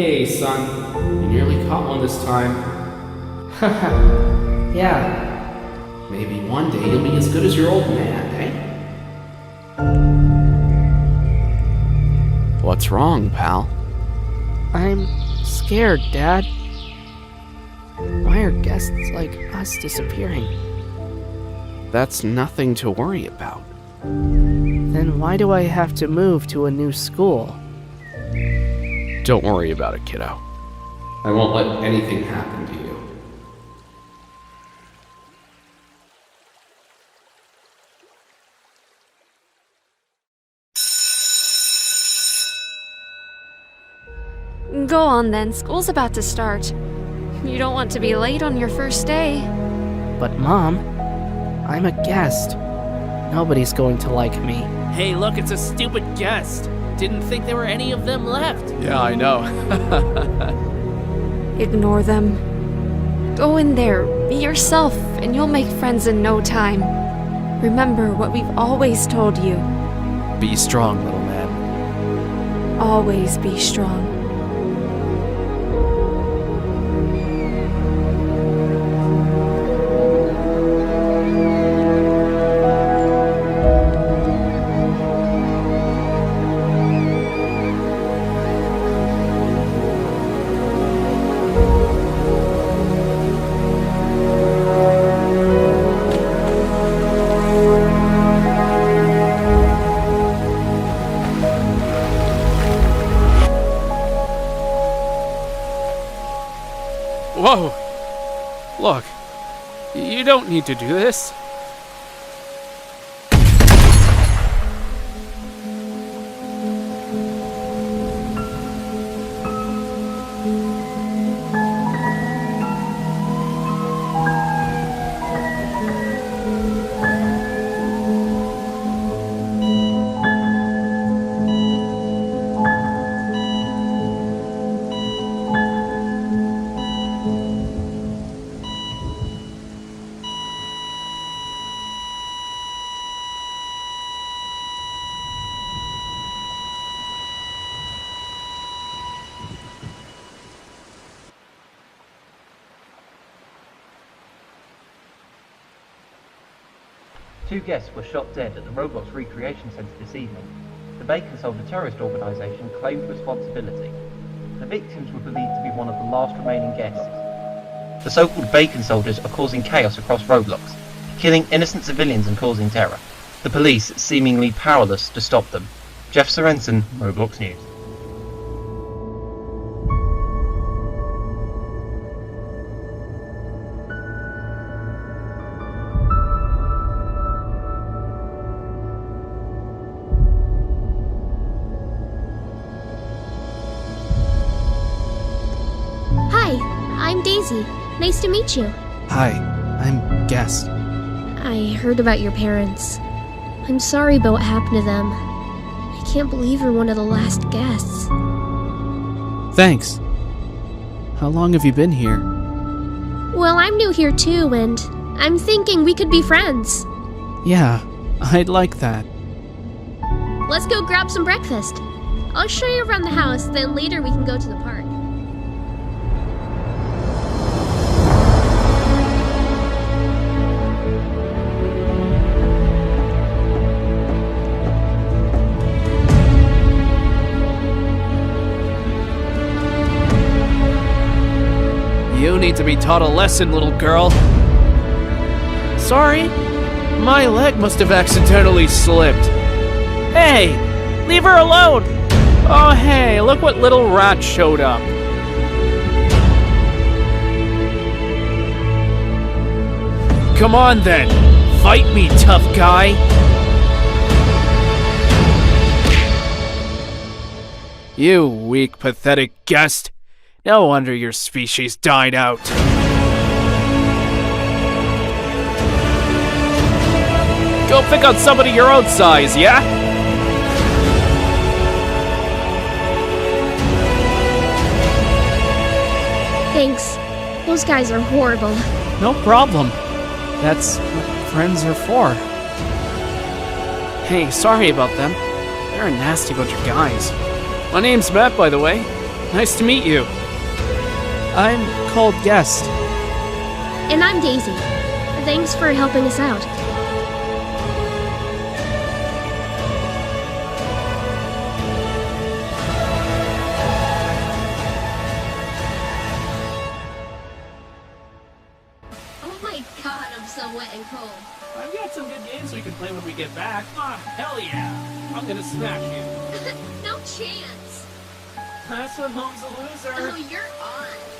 Hey, son. You nearly caught one this time. Haha. Yeah. Maybe one day you'll be as good as your old man, eh? What's wrong, pal? I'm scared, Dad. Why are guests like us disappearing? That's nothing to worry about. Then why do I have to move to a new school? Don't worry about it, kiddo. I won't let anything happen to you. Go on then, school's about to start. You don't want to be late on your first day. But Mom, I'm a guest. Nobody's going to like me. Hey, look, it's a stupid guest. Didn't think there were any of them left. Yeah, I know. Ignore them. Go in there, be yourself, and you'll make friends in no time. Remember what we've always told you. Be strong, little man. Always be strong. Whoa! Look, you don't need to do this. Two guests were shot dead at the Roblox Recreation Centre this evening. The Bacon Soldier terrorist organisation claimed responsibility. The victims were believed to be one of the last remaining guests. The so-called Bacon Soldiers are causing chaos across Roblox, killing innocent civilians and causing terror. The police seemingly powerless to stop them. Jeff Sorensen, Roblox News. I'm Daisy. Nice to meet you. Hi, I'm Guest. I heard about your parents. I'm sorry about what happened to them. I can't believe you're one of the last guests. Thanks. How long have you been here? Well, I'm new here too, and I'm thinking we could be friends. Yeah, I'd like that. Let's go grab some breakfast. I'll show you around the house, then later we can go to the park. You need to be taught a lesson, little girl. Sorry, my leg must have accidentally slipped. Hey, leave her alone. Oh, hey, look what little rat showed up. Come on then, fight me, tough guy. You weak, pathetic guest. No wonder your species died out. Go pick on somebody your own size, yeah? Thanks. Those guys are horrible. No problem. That's what friends are for. Hey, sorry about them. They're a nasty bunch of guys. My name's Matt, by the way. Nice to meet you. I'm called Guest. And I'm Daisy. Thanks for helping us out. Oh my god, I'm so wet and cold. I've got some good games we can play when we get back. Ah, hell yeah. I'm gonna smash you. No chance. That's what home's a loser. Oh, you're on.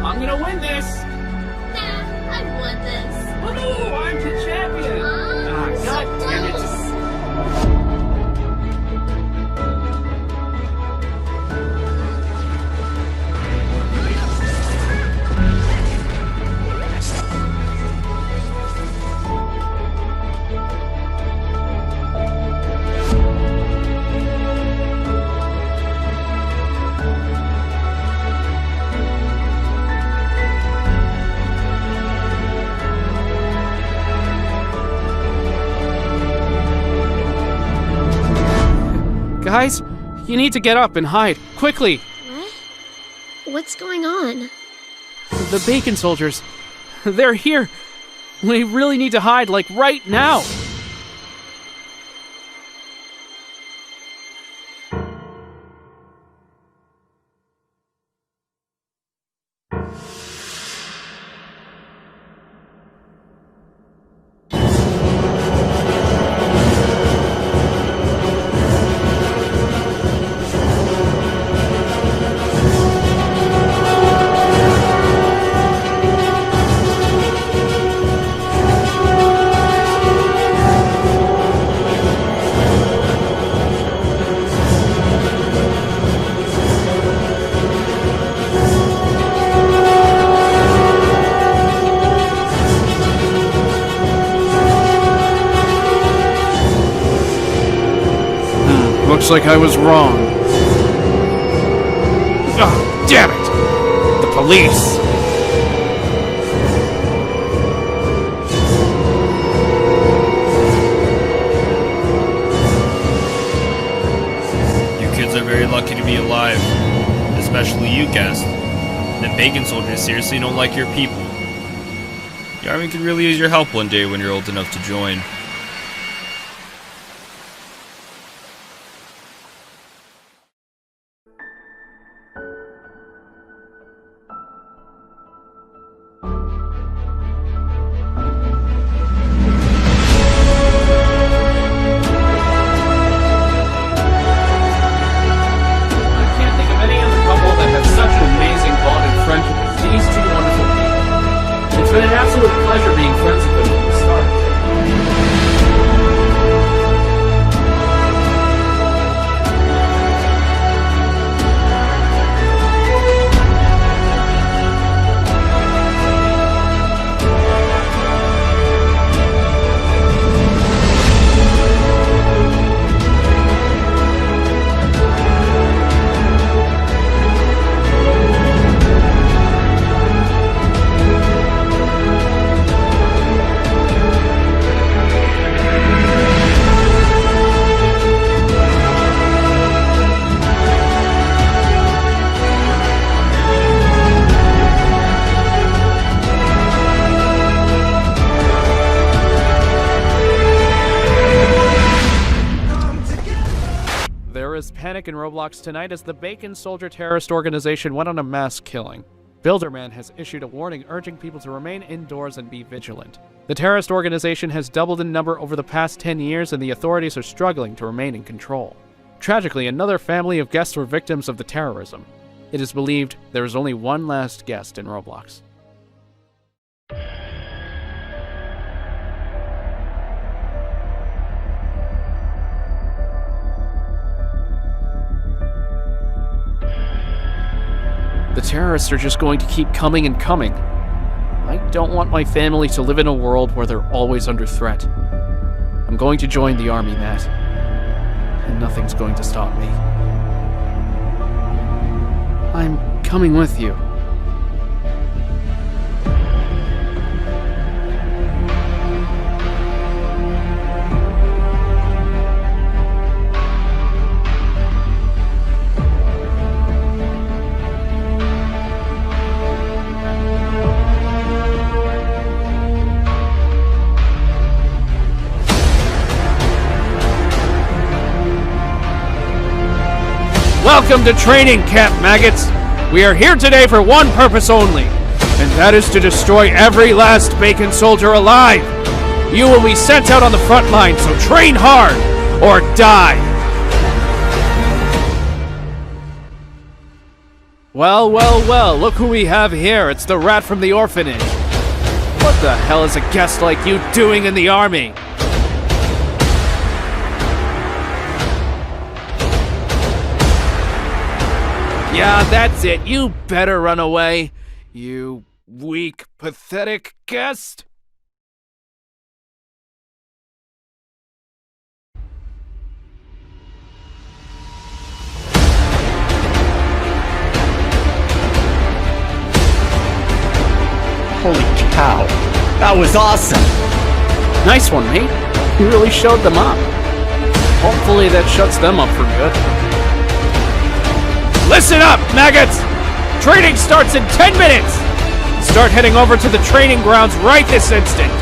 I'm gonna win this. Nah, I won this. Woohoo! I'm the champion. Ah, So god damn it. close. Guys, you need to get up and hide, quickly! What? What's going on? The bacon soldiers, they're here! We really need to hide, like right now! Looks like I was wrong. Ah, damn it! The police! You kids are very lucky to be alive. Especially you, Guest. The bacon soldiers seriously don't like your people. The army could really use your help one day when you're old enough to join. It's been an absolute pleasure being friends with them from the start. There is panic in Roblox tonight as the Bacon Soldier terrorist organization went on a mass killing. Builderman has issued a warning urging people to remain indoors and be vigilant. The terrorist organization has doubled in number over the past 10 years and the authorities are struggling to remain in control. Tragically, another family of guests were victims of the terrorism. It is believed there is only one last guest in Roblox. The terrorists are just going to keep coming and coming. I don't want my family to live in a world where they're always under threat. I'm going to join the army, Matt. And nothing's going to stop me. I'm coming with you. Welcome to training camp, maggots! We are here today for one purpose only, and that is to destroy every last bacon soldier alive! You will be sent out on the front line, so train hard, or die! Well, look who we have here. It's the rat from the orphanage. What the hell is a guest like you doing in the army? Yeah, that's it. You better run away, you weak, pathetic guest. Holy cow, that was awesome! Nice one, mate. You really showed them up. Hopefully that shuts them up for good. Listen up, maggots! Training starts in 10 minutes! Start heading over to the training grounds right this instant!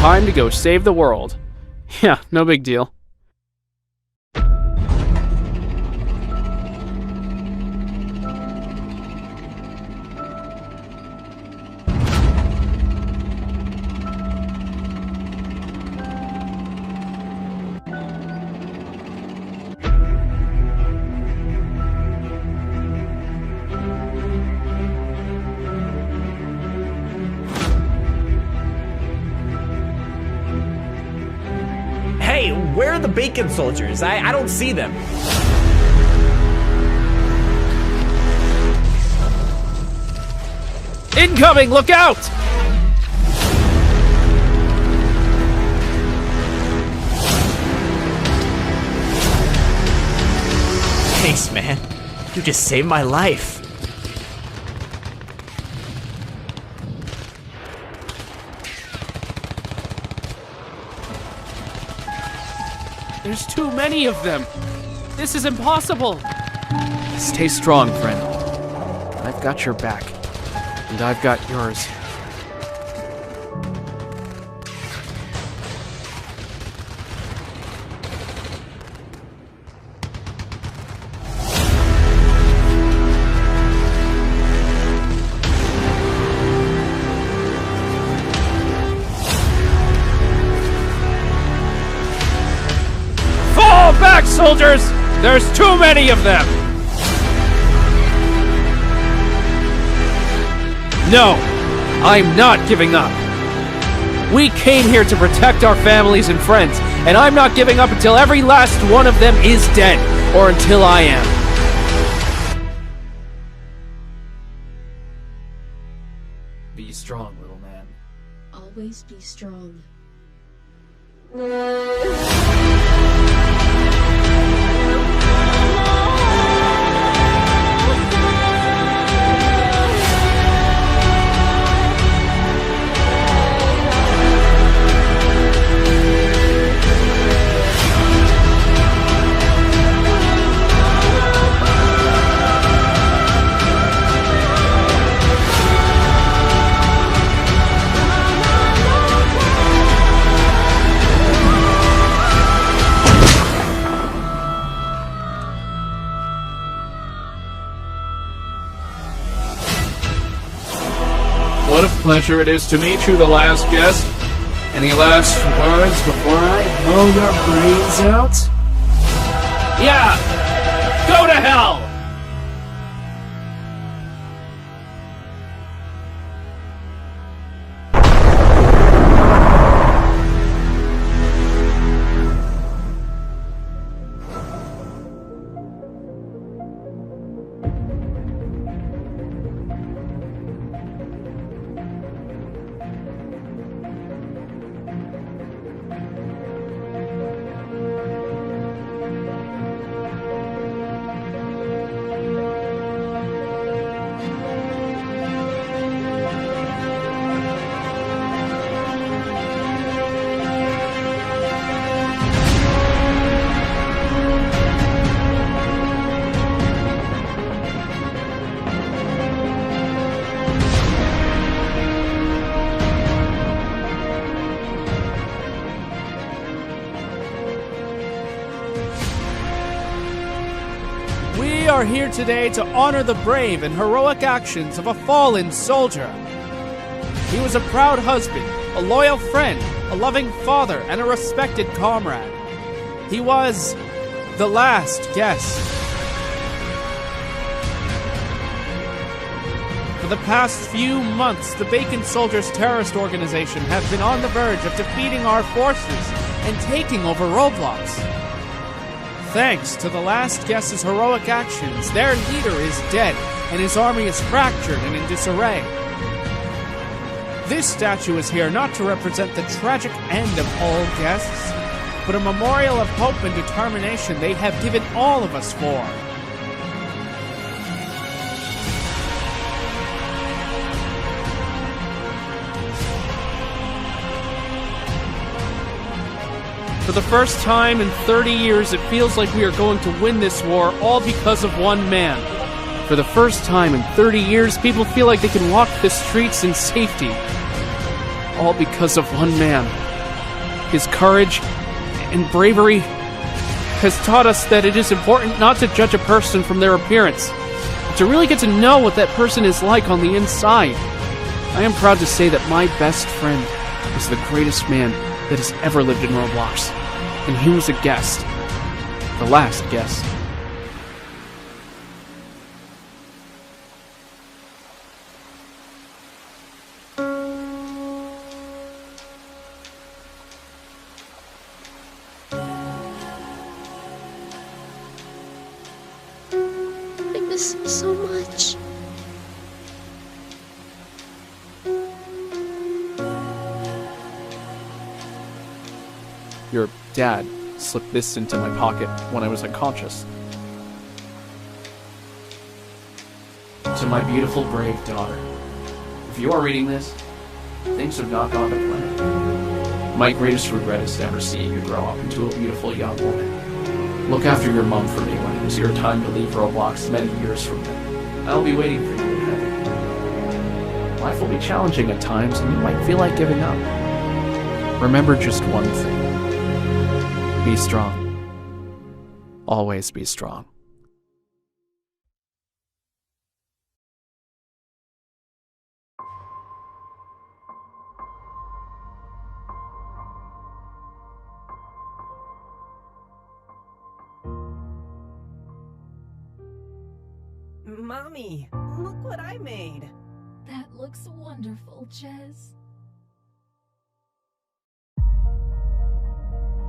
Time to go save the world. Yeah, no big deal. Hey, where are the bacon soldiers? I don't see them. Incoming! Look out! Thanks, man. You just saved my life. There's too many of them. This is impossible. Stay strong, friend. I've got your back. And I've got yours. Fall back, soldiers! There's too many of them! No, I'm not giving up. We came here to protect our families and friends, and I'm not giving up until every last one of them is dead, or until I am. Be strong, little man. Always be strong. What a pleasure it is to meet you, the last guest. Any last words before I blow your brains out? Yeah! Go to hell! are here today to honor the brave and heroic actions of a fallen soldier. He was a proud husband, a loyal friend, a loving father, and a respected comrade. He was the last guest. For the past few months, the Bacon Soldiers terrorist organization have been on the verge of defeating our forces and taking over Roblox. Thanks to the last guest's heroic actions, their leader is dead and his army is fractured and in disarray. This statue is here not to represent the tragic end of all guests, but a memorial of hope and determination they have given all of us for. For the first time in 30 years, it feels like we are going to win this war all because of one man. For the first time in 30 years, people feel like they can walk the streets in safety. All because of one man. His courage and bravery has taught us that it is important not to judge a person from their appearance, but to really get to know what that person is like on the inside. I am proud to say that my best friend is the greatest man that has ever lived in Roblox, and he was a guest. The last guest. I miss him so much. Your dad slipped this into my pocket when I was unconscious. To my beautiful, brave daughter, if you are reading this, things have not gone to plan. My greatest regret is never seeing you grow up into a beautiful young woman. Look after your mom for me when it is your time to leave Roblox many years from now. I'll be waiting for you in heaven. Life will be challenging at times and you might feel like giving up. Remember just one thing. Be strong. Always be strong. Mommy, look what I made. That looks wonderful, Jez.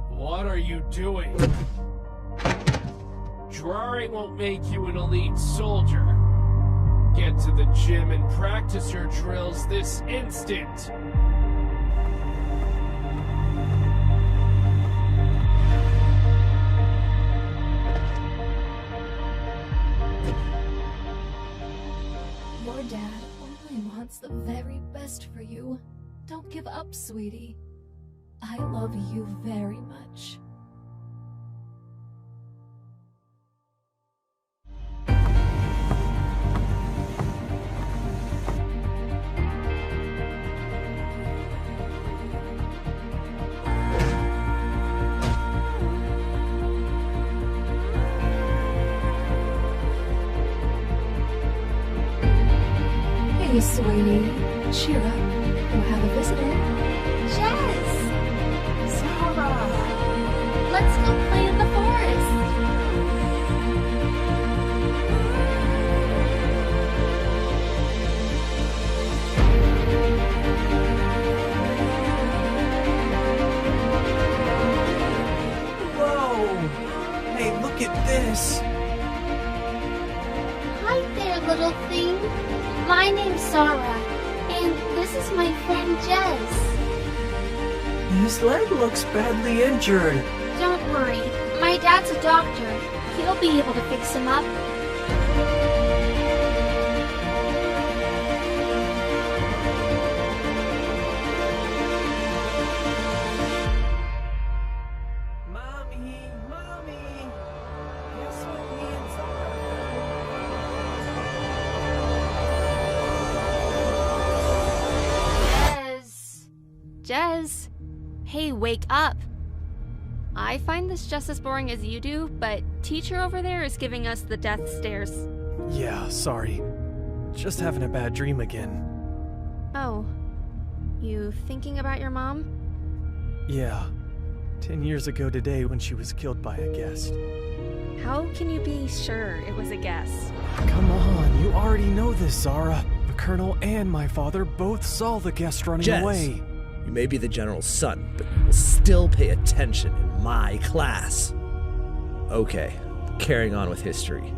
What are you doing? Drawing won't make you an elite soldier. Get to the gym and practice your drills this instant. Your dad only wants the very best for you. Don't give up, sweetie. I love you very much. Hey, sweetie. Cheer up. You have a visitor. Jez! Sarah! Let's go play in the forest. Whoa! Hey, look at this! Hi there, little thing. My name's Sarah, and this is my friend Jez. His leg looks badly injured. Don't worry, my dad's a doctor. He'll be able to fix him up. Mommy! Guess what me and Jez. Hey, wake up. I find this just as boring as you do, but teacher over there is giving us the death stares. Yeah, sorry. Just having a bad dream again. Oh. You thinking about your mom? Yeah. 10 years ago today when she was killed by a guest. How can you be sure it was a guess? Come on, you already know this, Zara. The Colonel and my father both saw the guest running Jez, away. You may be the General's son, but you will still pay attention in my class. Okay, carrying on with history.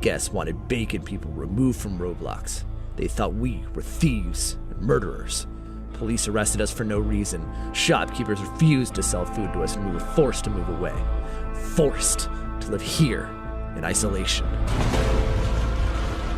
Guests wanted bacon people removed from Roblox. They thought we were thieves and murderers. Police arrested us for no reason. Shopkeepers refused to sell food to us, and we were forced to move away. Forced to live here in isolation.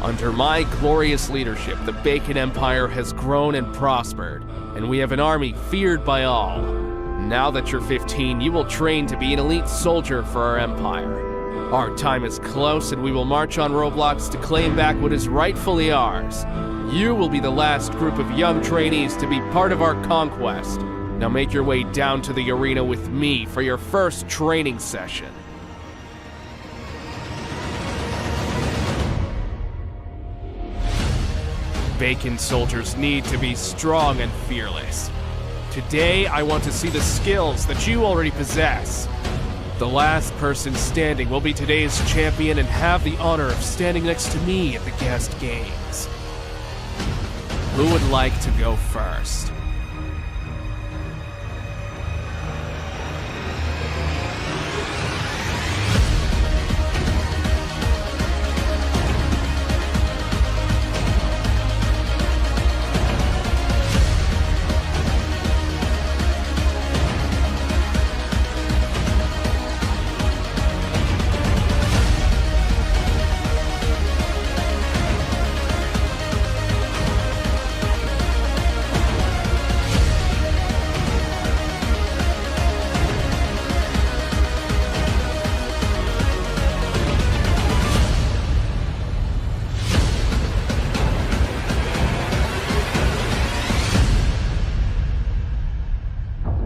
Under my glorious leadership, the Bacon Empire has grown and prospered, and we have an army feared by all. Now that you're 15, you will train to be an elite soldier for our empire. Our time is close, and we will march on Roblox to claim back what is rightfully ours. You will be the last group of young trainees to be part of our conquest. Now make your way down to the arena with me for your first training session. Bacon soldiers need to be strong and fearless. Today, I want to see the skills that you already possess. The last person standing will be today's champion and have the honor of standing next to me at the guest games. Who would like to go first?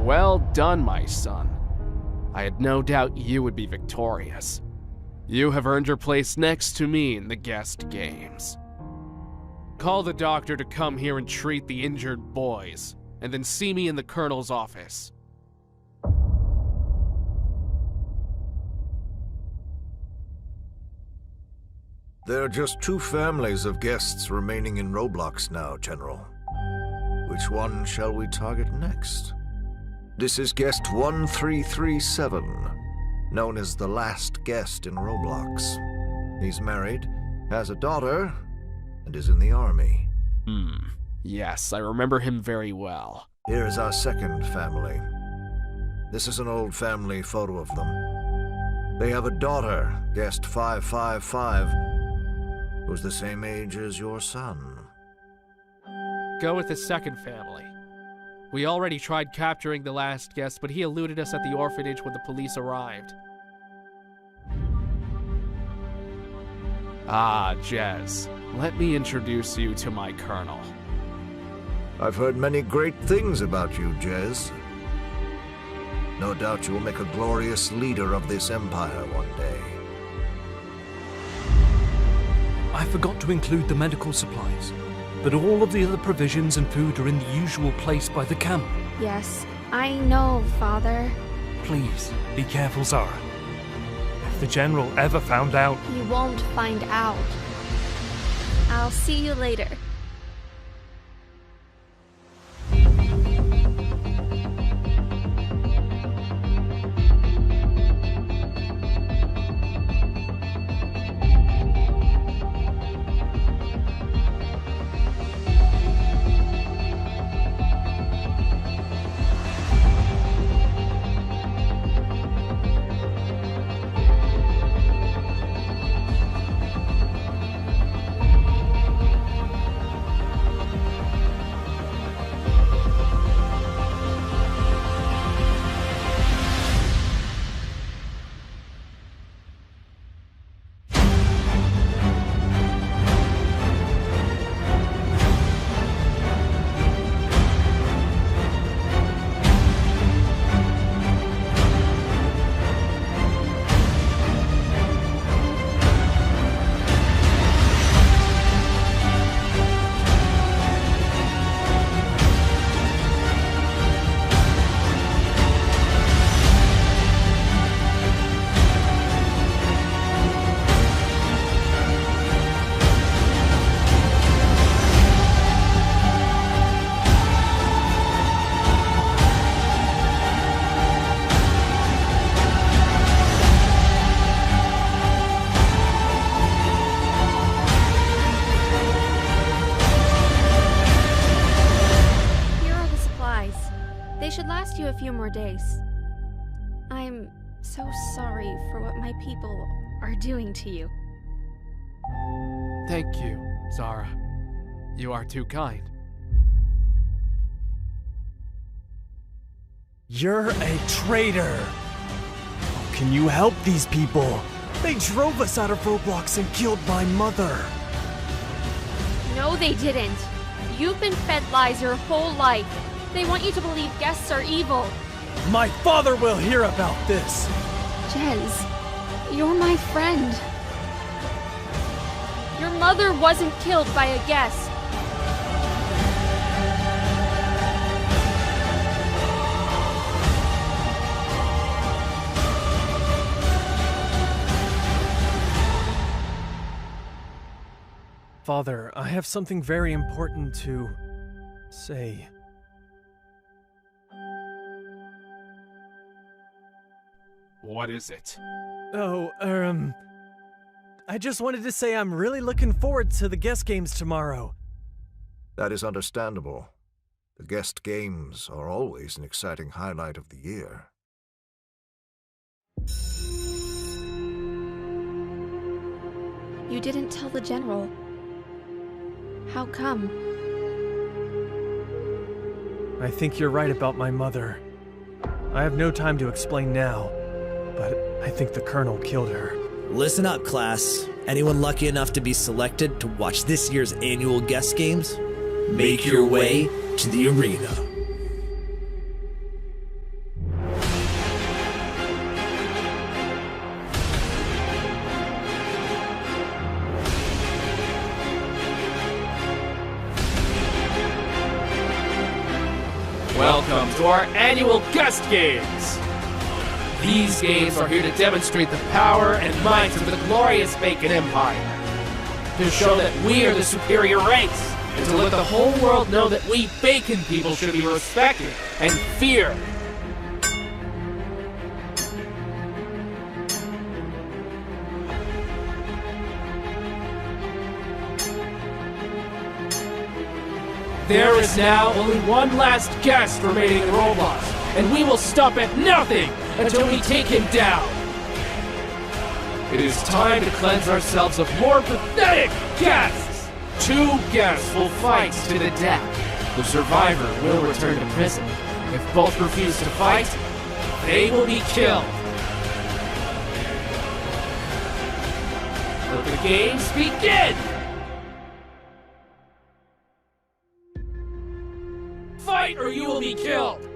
Well done, my son. I had no doubt you would be victorious. You have earned your place next to me in the guest games. Call the doctor to come here and treat the injured boys, and then see me in the Colonel's office. There are just 2 families of guests remaining in Roblox now, General. Which one shall we target next? This is guest 1337, known as the last guest in Roblox. He's married, has a daughter, and is in the army. Yes, I remember him very well. Here's our second family. This is an old family photo of them. They have a daughter, guest 555, who's the same age as your son. Go with the second family. We already tried capturing the last guest, but he eluded us at the orphanage when the police arrived. Ah, Jez. Let me introduce you to my colonel. I've heard many great things about you, Jez. No doubt you will make a glorious leader of this empire one day. I forgot to include the medical supplies, but all of the other provisions and food are in the usual place by the camp. Yes, I know, Father. Please, be careful, Zara. If the General ever found out... He won't find out. I'll see you later. should last you a few more days. I'm so sorry for what my people are doing to you. Thank you, Zara. You are too kind. You're a traitor! How can you help these people? They drove us out of Roblox and killed my mother! No, they didn't. You've been fed lies your whole life. They want you to believe guests are evil. My father will hear about this! Jez, you're my friend. Your mother wasn't killed by a guest. Father, I have something very important to say. What is it? Oh, I just wanted to say I'm really looking forward to the guest games tomorrow. That is understandable. The guest games are always an exciting highlight of the year. You didn't tell the general. How come? I think you're right about my mother. I have no time to explain now, but I think the Colonel killed her. Listen up, class. Anyone lucky enough to be selected to watch this year's annual guest games? Make your way to the arena. Welcome to our annual guest games! These games are here to demonstrate the power and might of the glorious Bacon Empire. To show that we are the superior race, and to let the whole world know that we Bacon people should be respected and feared. There is now only one last guest remaining in Roblox, and we will stop at nothing until we take him down. It is time to cleanse ourselves of more pathetic guests. 2 guests will fight to the death. The survivor will return to prison. If both refuse to fight, they will be killed. Let the games begin! Fight or you will be killed!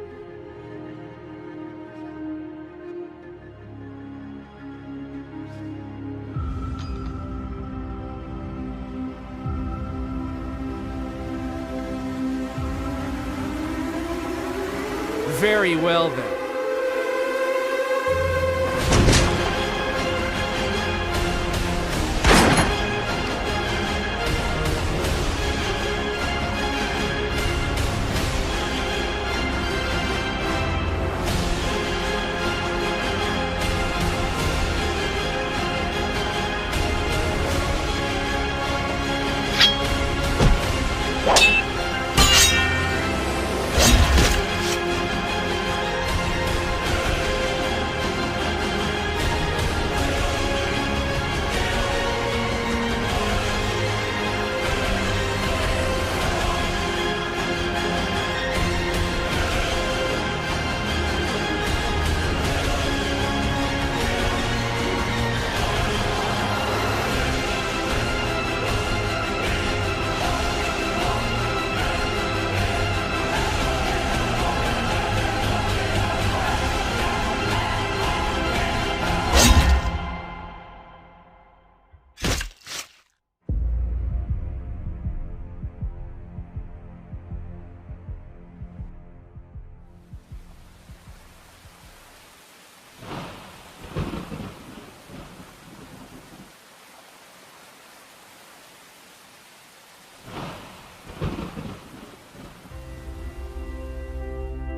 Very well then.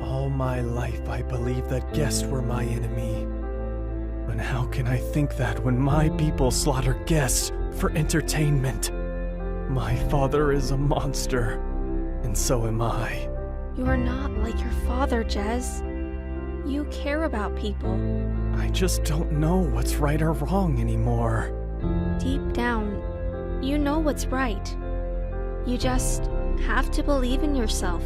All my life I believed that guests were my enemy. But how can I think that when my people slaughter guests for entertainment? My father is a monster, and so am I. You are not like your father, Jez. You care about people. I just don't know what's right or wrong anymore. Deep down, you know what's right. You just have to believe in yourself.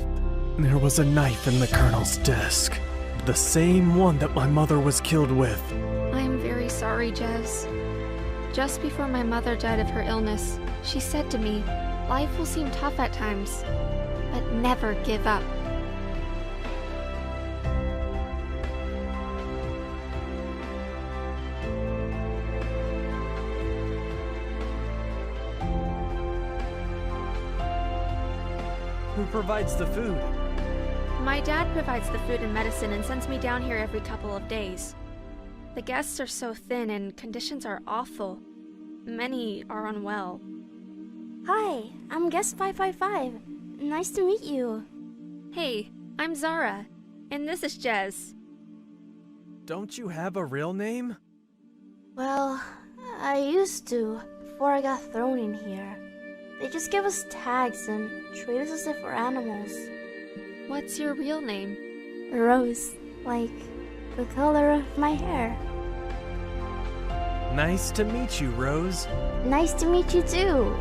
There was a knife in the Colonel's desk. The same one that my mother was killed with. I am very sorry, Jez. Just before my mother died of her illness, she said to me, life will seem tough at times, but never give up. Who provides the food? My dad provides the food and medicine and sends me down here every couple of days. The guests are so thin and conditions are awful. Many are unwell. Hi, I'm guest 555. Nice to meet you. Hey, I'm Zara, and this is Jez. Don't you have a real name? Well, I used to, before I got thrown in here. They just give us tags and treat us as if we're animals. What's your real name? Rose, like the color of my hair. Nice to meet you, Rose. Nice to meet you too.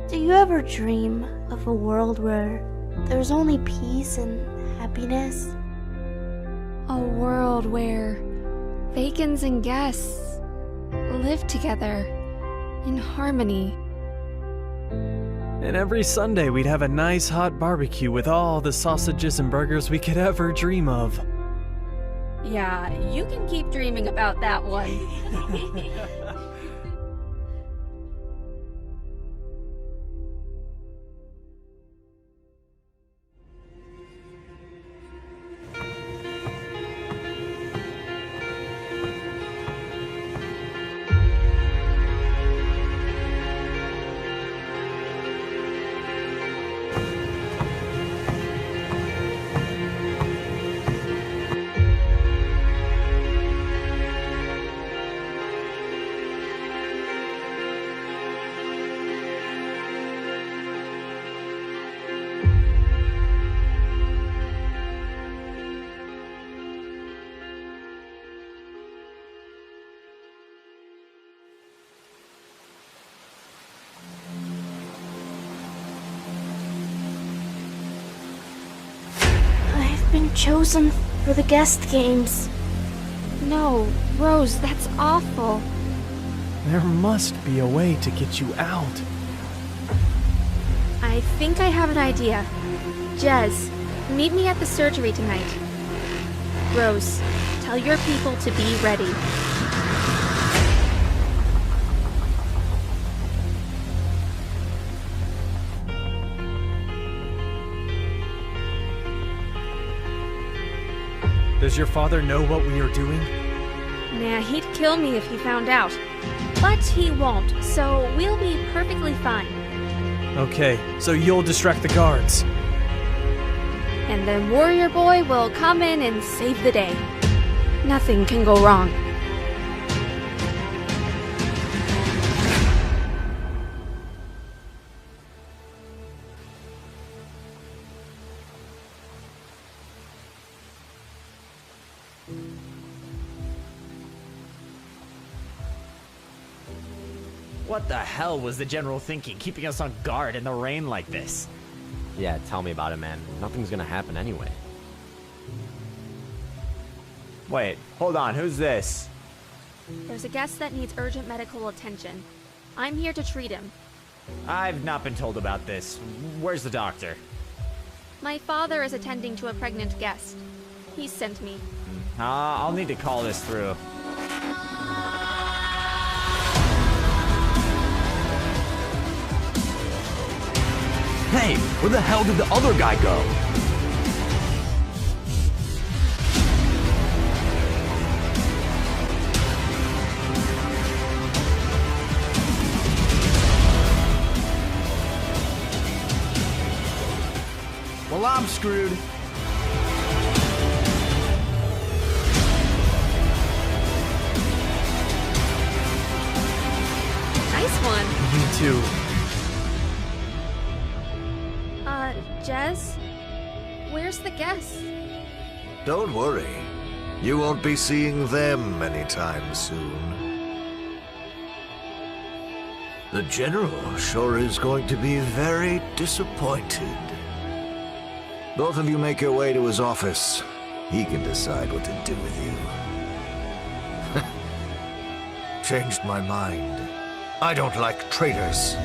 Do you ever dream of a world where there's only peace and happiness? A world where Bacons and guests live together in harmony. And every Sunday we'd have a nice hot barbecue with all the sausages and burgers we could ever dream of. Yeah, you can keep dreaming about that one. Been chosen for the guest games. No, Rose, that's awful. There must be a way to get you out. I think I have an idea. Jez, meet me at the surgery tonight. Rose, tell your people to be ready. Does your father know what we are doing? Nah, he'd kill me if he found out. But he won't, so we'll be perfectly fine. Okay, so you'll distract the guards. And then Warrior Boy will come in and save the day. Nothing can go wrong. What the hell was the general thinking, keeping us on guard in the rain like this? Yeah, tell me about it, man. Nothing's gonna happen anyway. Wait, hold on, who's this? There's a guest that needs urgent medical attention. I'm here to treat him. I've not been told about this. Where's the doctor? My father is attending to a pregnant guest. He sent me. I'll need to call this through. Hey, where the hell did the other guy go? Well, I'm screwed. Nice one. Me too. Jez? Where's the guest? Don't worry. You won't be seeing them anytime soon. The General sure is going to be very disappointed. Both of you make your way to his office. He can decide what to do with you. Changed my mind. I don't like traitors.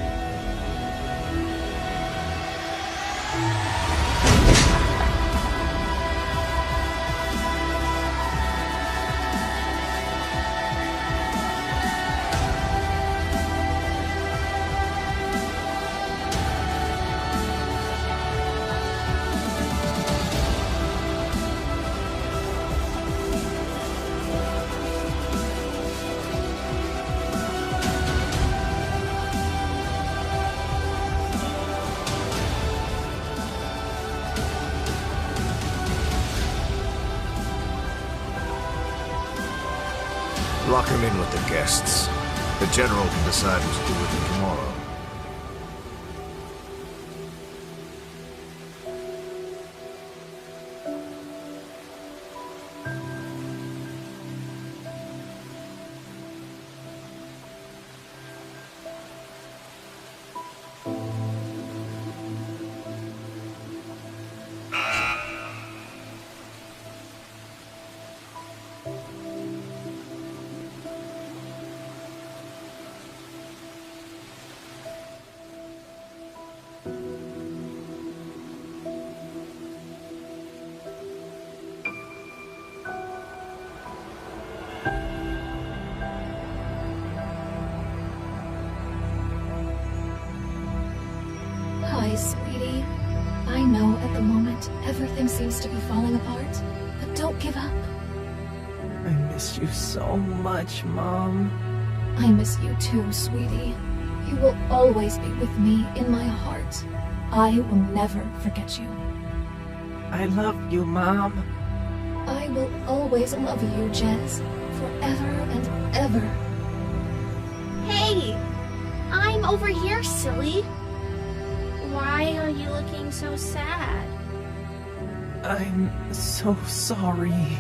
Lock him in with the guests. The General can decide what to do with him tomorrow. Hi, sweetie. I know at the moment everything seems to be falling apart, but don't give up. I miss you so much, Mom. I miss you too, sweetie. You will always be with me in my heart. I will never forget you. I love you, Mom. I will always love you, Jez, forever and ever. Hey! I'm over here, silly. Why are you looking so sad? I'm so sorry.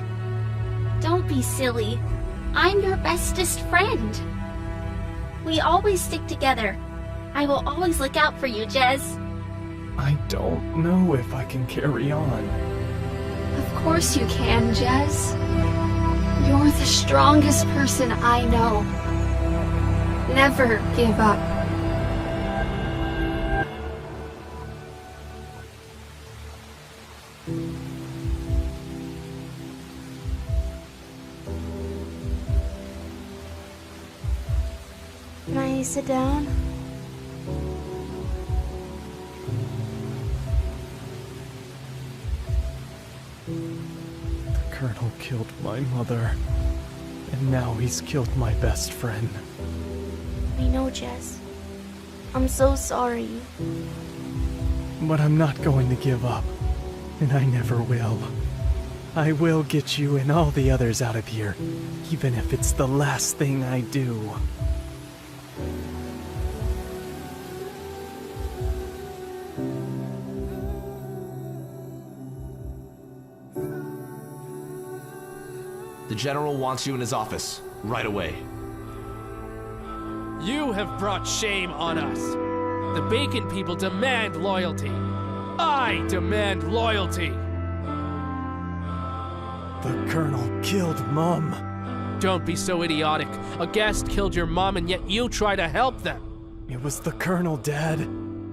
Don't be silly. I'm your bestest friend. We always stick together. I will always look out for you, Jez. I don't know if I can carry on. Of course you can, Jez. You're the strongest person I know. Never give up. Can I sit down? The Colonel killed my mother, and now he's killed my best friend. I know, Jez. I'm so sorry. But I'm not going to give up, and I never will. I will get you and all the others out of here, even if it's the last thing I do. The General wants you in his office, right away. You have brought shame on us. The Bacon people demand loyalty. I demand loyalty. The Colonel killed Mom. Don't be so idiotic. A guest killed your mom and yet you try to help them. It was the Colonel, Dad.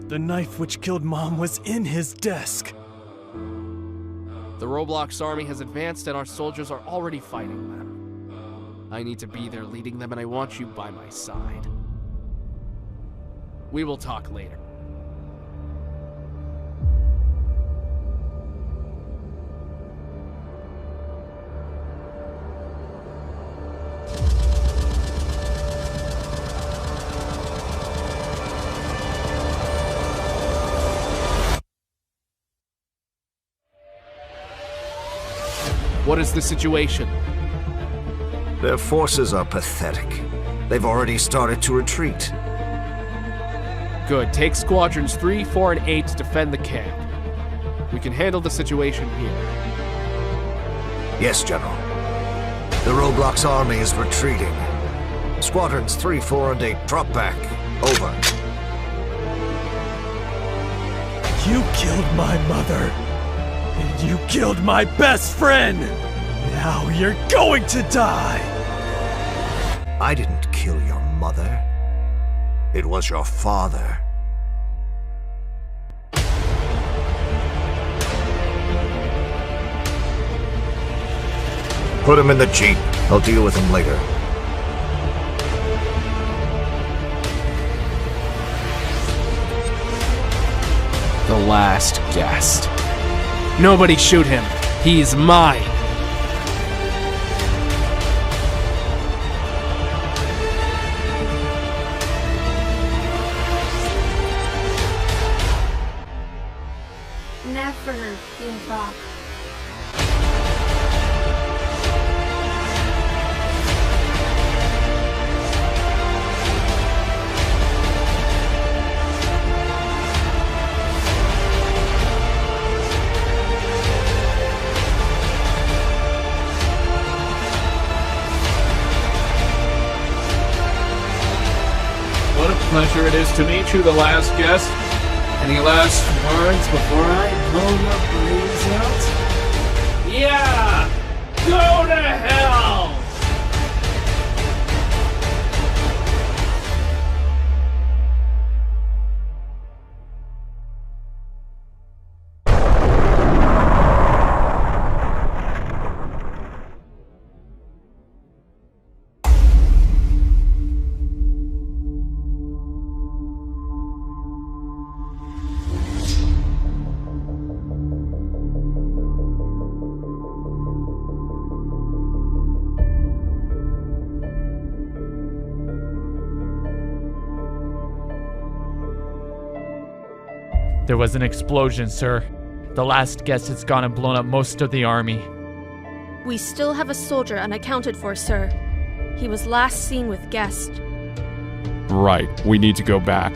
The knife which killed Mom was in his desk. The Roblox army has advanced and our soldiers are already fighting them. I need to be there leading them and I want you by my side. We will talk later. What is the situation? Their forces are pathetic. They've already started to retreat. Good. Take squadrons 3, 4, and 8 to defend the camp. We can handle the situation here. Yes, General. The Roblox army is retreating. Squadrons 3, 4, and 8, drop back. Over. You killed my mother. And you killed my best friend! Now you're going to die! I didn't kill your mother. It was your father. Put him in the Jeep. I'll deal with him later. The last guest. Nobody shoot him. He's mine. Never give up. What a pleasure it is to meet you, the last guest. Any last words before I blow your brains out? Yeah! Go to hell! There was an explosion, sir. The last guest has gone and blown up most of the army. We still have a soldier unaccounted for, sir. He was last seen with Guest. Right, we need to go back.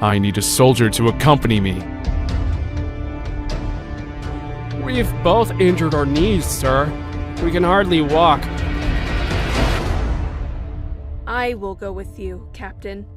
I need a soldier to accompany me. We've both injured our knees, sir. We can hardly walk. I will go with you, Captain.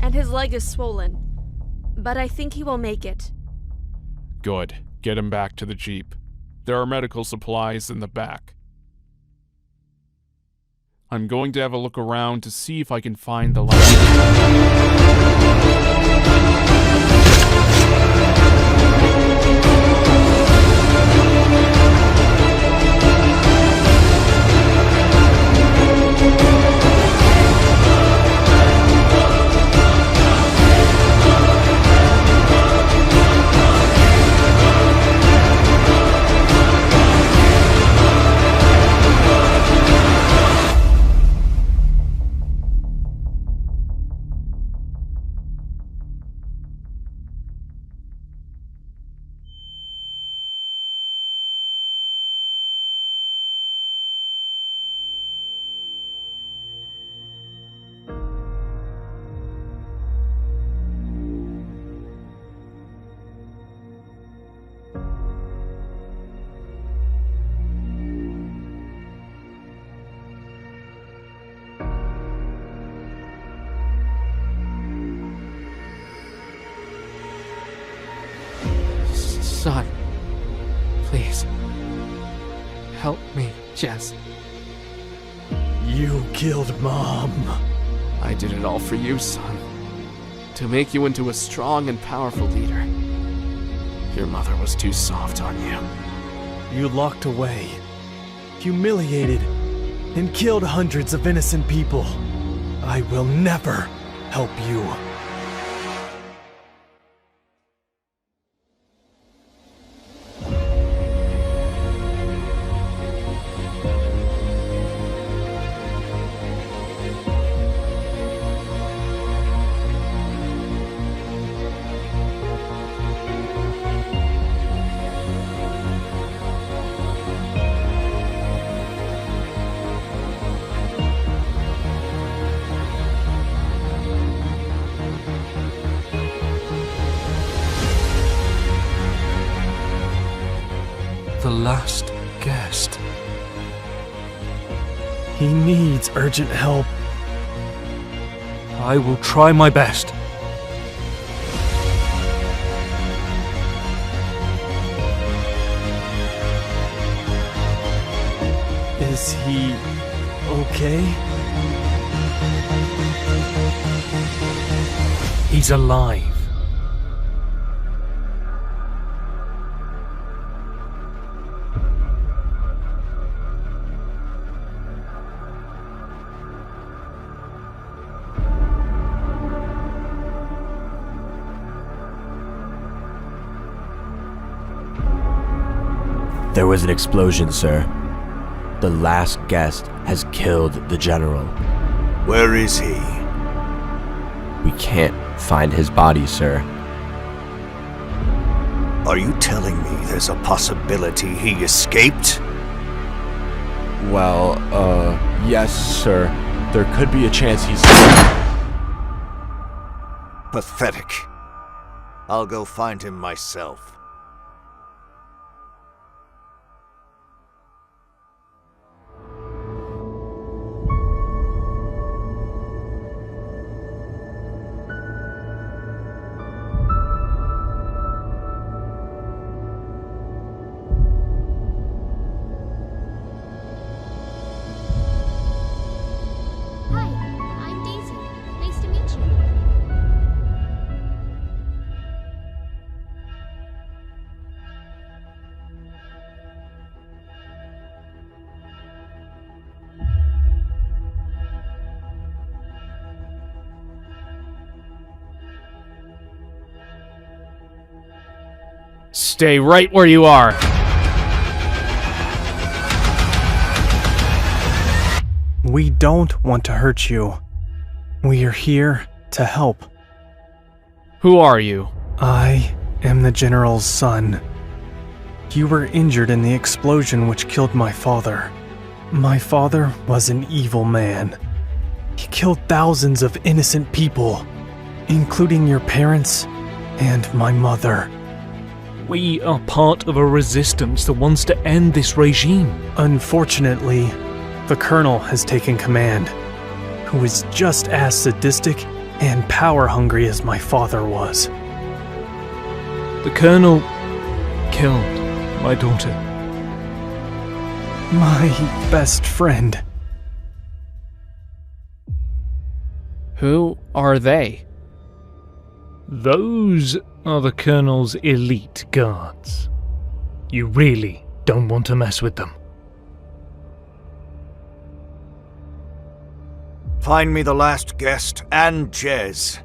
And his leg is swollen, but I think he will make it. Good. Get him back to the Jeep. There are medical supplies in the back. I'm going to have a look around to see if I can find the Please. Help me, Jess. You killed Mom. I did it all for you, son. To make you into a strong and powerful leader. Your mother was too soft on you. You locked away, humiliated, and killed hundreds of innocent people. I will never help you. The last guest. He needs urgent help. I will try my best. Is he okay? He's alive. There was an explosion, sir. The last guest has killed the general. Where is he? We can't find his body, sir. Are you telling me there's a possibility he escaped? Well, yes, sir. There could be a chance he's... Pathetic. I'll go find him myself. Stay right where you are. We don't want to hurt you. We are here to help. Who are you? I am the General's son. You were injured in the explosion which killed my father. My father was an evil man. He killed thousands of innocent people, including your parents and my mother. We are part of a resistance that wants to end this regime. Unfortunately, the Colonel has taken command, who is just as sadistic and power-hungry as my father was. The Colonel killed my daughter. My best friend. Who are they? Those are the Colonel's elite guards. You really don't want to mess with them. Find me the last guest and Jez.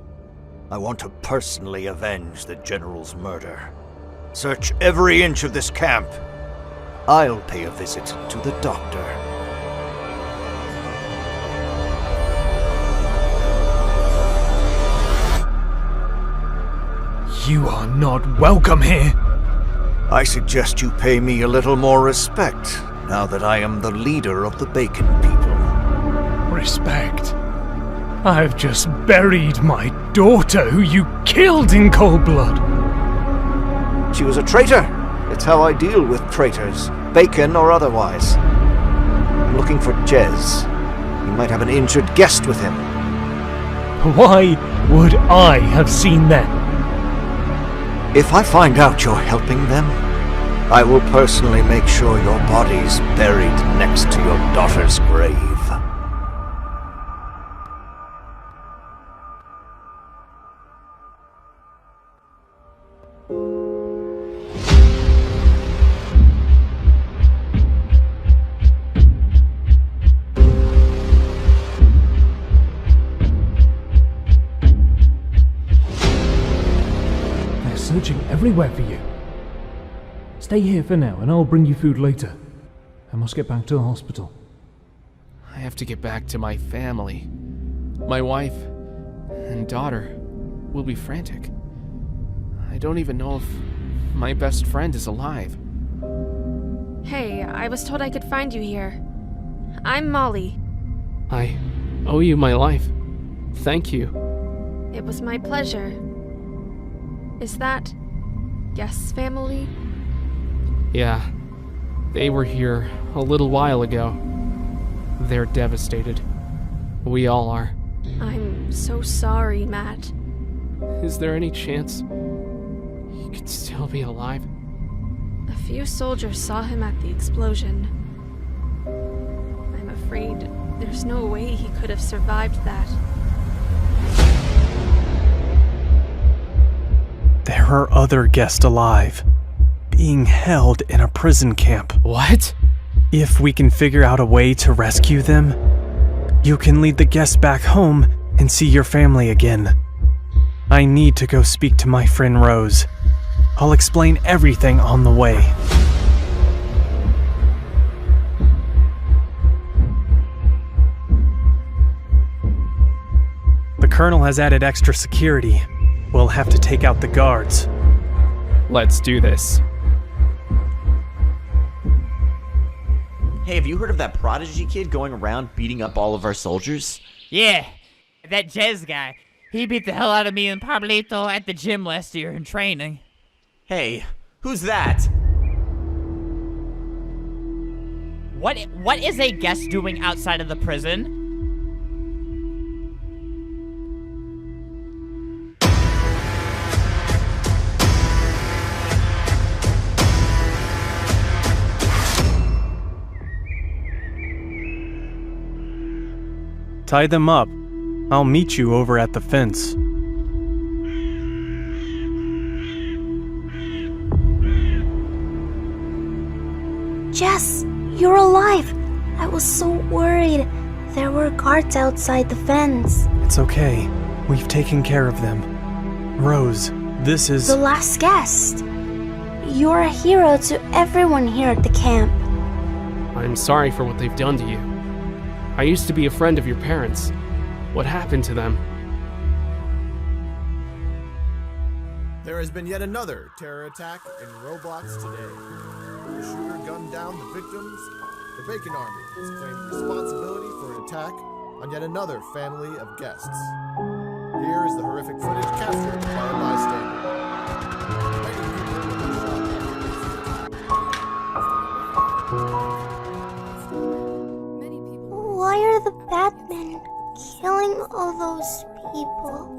I want to personally avenge the General's murder. Search every inch of this camp. I'll pay a visit to the doctor. You are not welcome here. I suggest you pay me a little more respect, now that I am the leader of the Bacon people. Respect? I've just buried my daughter who you killed in cold blood. She was a traitor. It's how I deal with traitors, Bacon or otherwise. I'm looking for Jez. He might have an injured guest with him. Why would I have seen them? If I find out you're helping them, I will personally make sure your body's buried next to your daughter's grave. They're searching everywhere for you. Stay here for now, and I'll bring you food later. I must get back to the hospital. I have to get back to my family. My wife and daughter will be frantic. I don't even know if my best friend is alive. Hey, I was told I could find you here. I'm Molly. I owe you my life. Thank you. It was my pleasure. Is that Guest's family? Yeah, they were here a little while ago. They're devastated. We all are. I'm so sorry, Matt. Is there any chance he could still be alive? A few soldiers saw him at the explosion. I'm afraid there's no way he could have survived that. There are other guests alive, being held in a prison camp. What? If we can figure out a way to rescue them, you can lead the guests back home and see your family again. I need to go speak to my friend Rose. I'll explain everything on the way. The Colonel has added extra security. We'll have to take out the guards. Let's do this. Hey, have you heard of that Prodigy kid going around beating up all of our soldiers? Yeah, that Jez guy. He beat the hell out of me and Pablito at the gym last year in training. Hey, who's that? What is a guest doing outside of the prison? Tie them up. I'll meet you over at the fence. Jess, you're alive. I was so worried. There were guards outside the fence. It's okay. We've taken care of them. Rose, this is... The last guest. You're a hero to everyone here at the camp. I'm sorry for what they've done to you. I used to be a friend of your parents. What happened to them? There has been yet another terror attack in Roblox today. The shooter gunned down the victims. The Bacon Army has claimed responsibility for an attack on yet another family of guests. Here is the horrific footage captured by a bystander. Why are the Batmen killing all those people?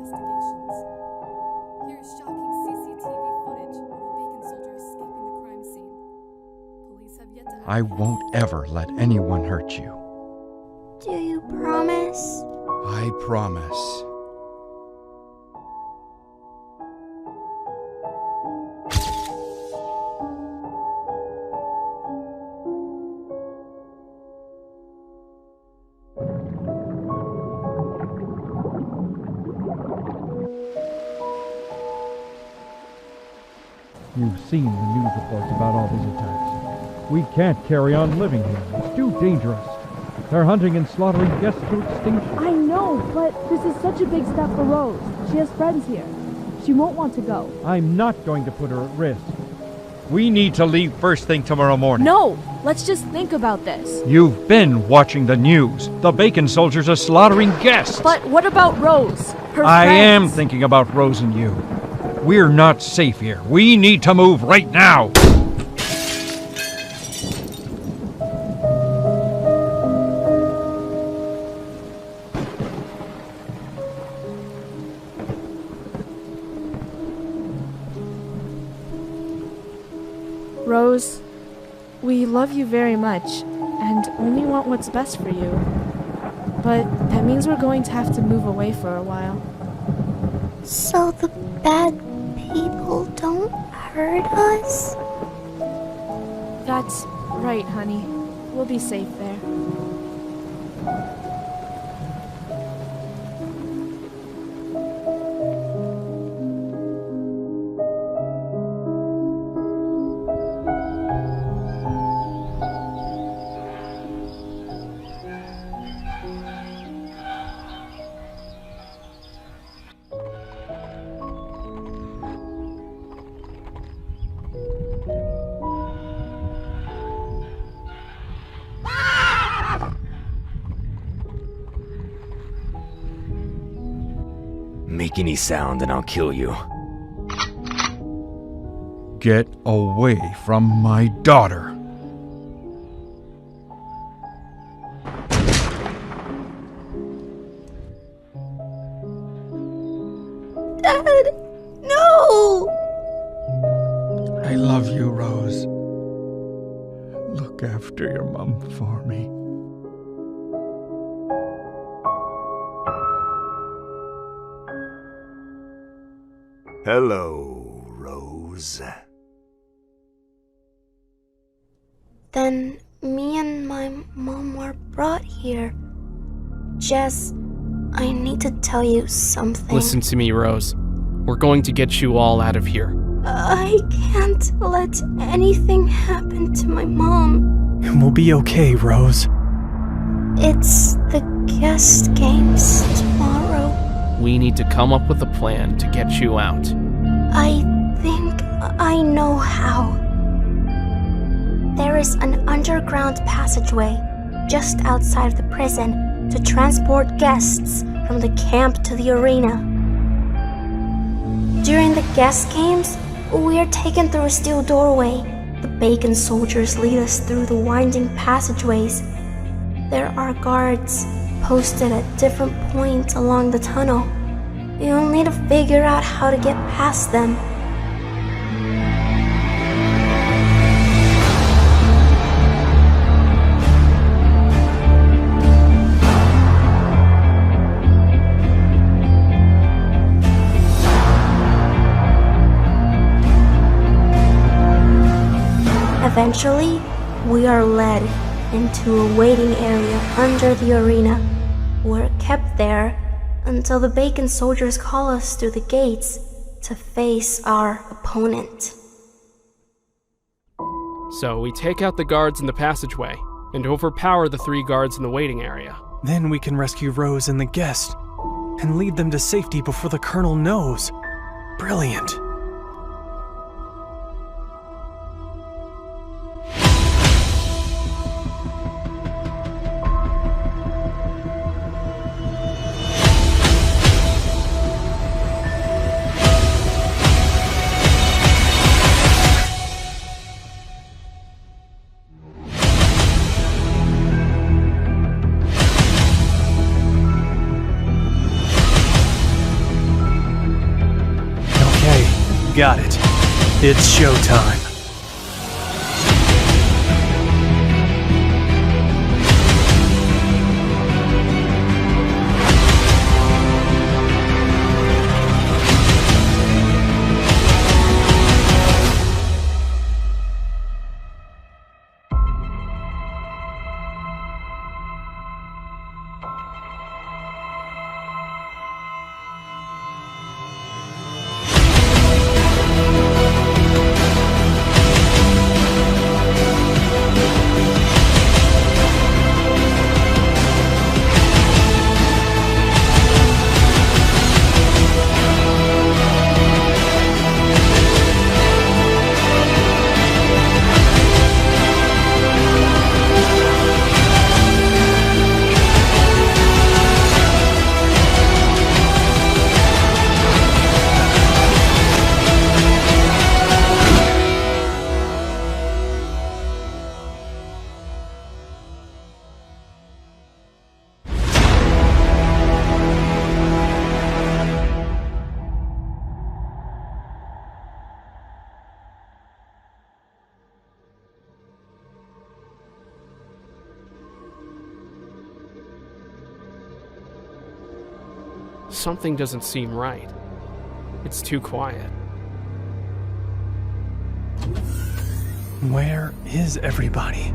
Here's shocking CCTV footage of a Bacon soldier escaping the crime scene. Police have yet to have... I won't ever let anyone hurt you. Do you promise? I promise. You've seen the news reports about all these attacks. We can't carry on living here. It's too dangerous. They're hunting and slaughtering guests to extinction. I know, but this is such a big step for Rose. She has friends here. She won't want to go. I'm not going to put her at risk. We need to leave first thing tomorrow morning. No! Let's just think about this. You've been watching the news. The Bacon soldiers are slaughtering guests. But what about Rose? Her I friends? am thinking about Rose and you. We're not safe here. We need to move right now. Rose, We love you very much, and only want what's best for you. But that means we're going to have to move away for a while. So the bad people don't hurt us? That's right, honey. We'll be safe there. Make any sound and I'll kill you. Get away from my daughter. Dad, no! I love you, Rose. Look after your mom for me. Hello, Rose. Then me and my mom were brought here. Jess, I need to tell you something. Listen to me, Rose. We're going to get you all out of here. I can't let anything happen to my mom. We'll be okay, Rose. It's the guest games tomorrow. We need to come up with a plan to get you out. I think I know how. There is an underground passageway just outside of the prison to transport guests from the camp to the arena. During the guest games, we are taken through a steel doorway. The bacon soldiers lead us through the winding passageways. There are guards posted at different points along the tunnel. You'll need to figure out how to get past them. Eventually, we are led into a waiting area under the arena. We're kept there until the bacon soldiers call us through the gates to face our opponent. So we take out the guards in the passageway and overpower the 3 guards in the waiting area. Then we can rescue Rose and the guest and lead them to safety before the Colonel knows. Brilliant. Got it. It's showtime. Something doesn't seem right. It's too quiet. Where is everybody?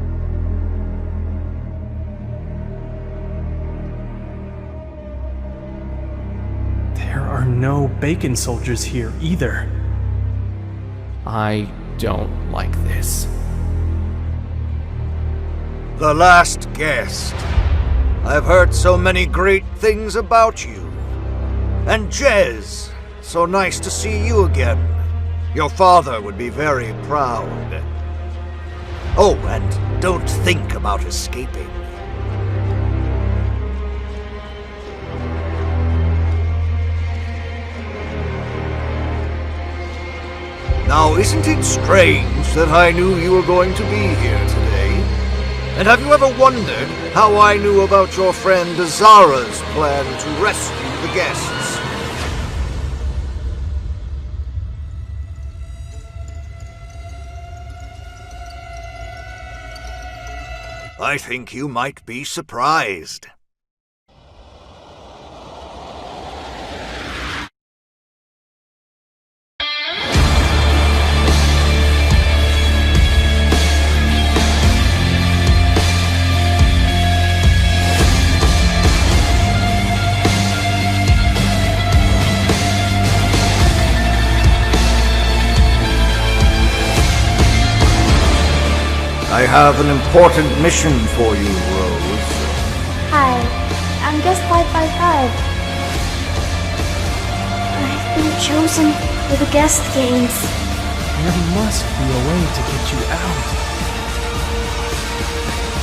There are no bacon soldiers here either. I don't like this. The last guest. I've heard so many great things about you. And Jez, so nice to see you again. Your father would be very proud. Oh, and don't think about escaping. Now, isn't it strange that I knew you were going to be here today? And have you ever wondered how I knew about your friend Zara's plan to rescue the guests? I think you might be surprised. I have an important mission for you, Rose. Hi, I'm guest 555. I've been chosen for the guest games. There must be a way to get you out.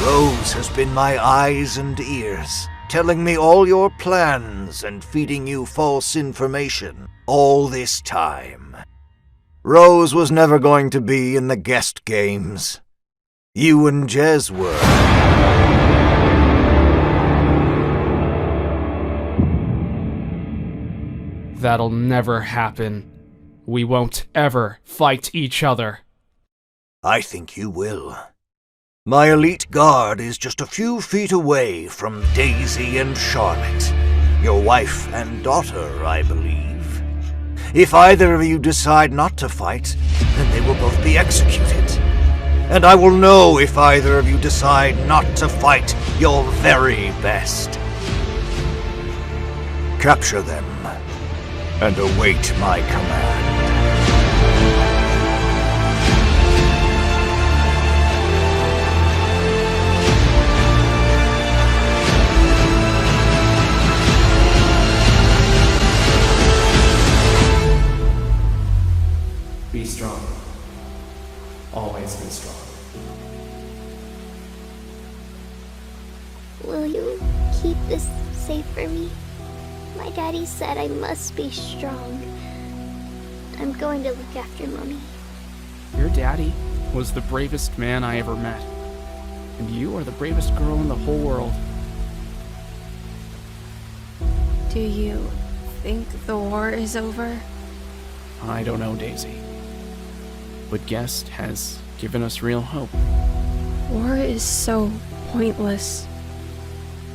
Rose has been my eyes and ears, telling me all your plans and feeding you false information all this time. Rose was never going to be in the guest games. You and Jez were. That'll never happen. We won't ever fight each other. I think you will. My elite guard is just a few feet away from Daisy and Charlotte, your wife and daughter, I believe. If either of you decide not to fight, then they will both be executed. And I will know if either of you decide not to fight your very best. Capture them, and await my command. Be strong. Always be strong. Will you keep this safe for me? My daddy said I must be strong. I'm going to look after Mommy. Your daddy was the bravest man I ever met. And you are the bravest girl in the whole world. Do you think the war is over? I don't know, Daisy. But Guest has given us real hope. War is so pointless.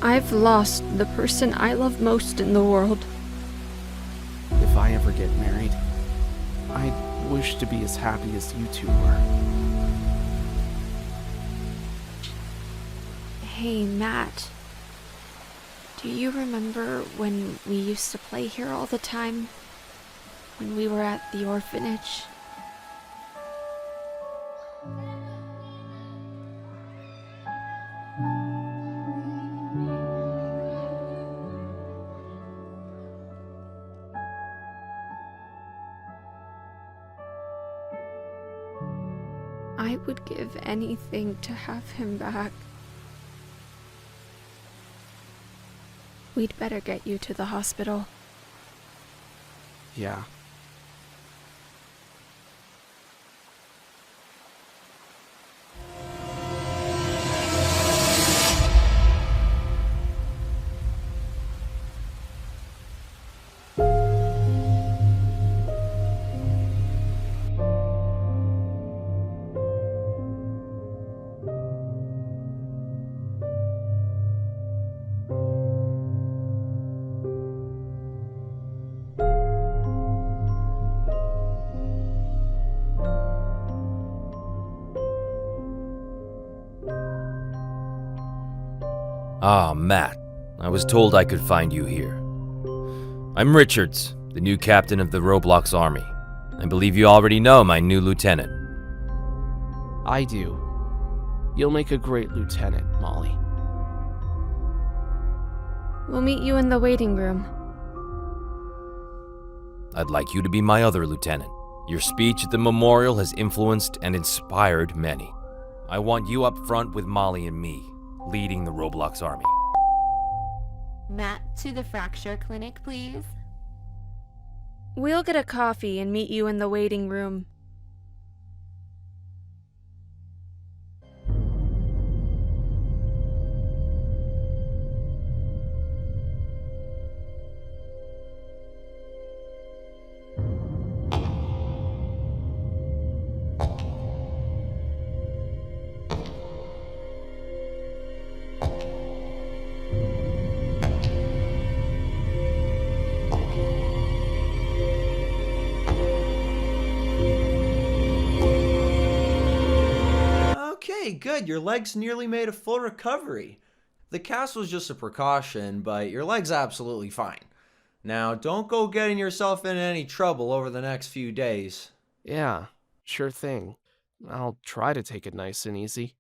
I've lost the person I love most in the world. If I ever get married, I wish to be as happy as you two were. Hey, Matt. Do you remember when we used to play here all the time? When we were at the orphanage? I would give anything to have him back. We'd better get you to the hospital. Yeah. Ah, Matt. I was told I could find you here. I'm Richards, the new captain of the Roblox army. I believe you already know my new lieutenant. I do. You'll make a great lieutenant, Molly. We'll meet you in the waiting room. I'd like you to be my other lieutenant. Your speech at the memorial has influenced and inspired many. I want you up front with Molly and me, leading the Roblox army. Matt, to the fracture clinic, please. We'll get a coffee and meet you in the waiting room. Okay, good. Your leg's nearly made a full recovery. The cast was just a precaution, but your leg's absolutely fine. Now, don't go getting yourself into any trouble over the next few days. Yeah, sure thing. I'll try to take it nice and easy.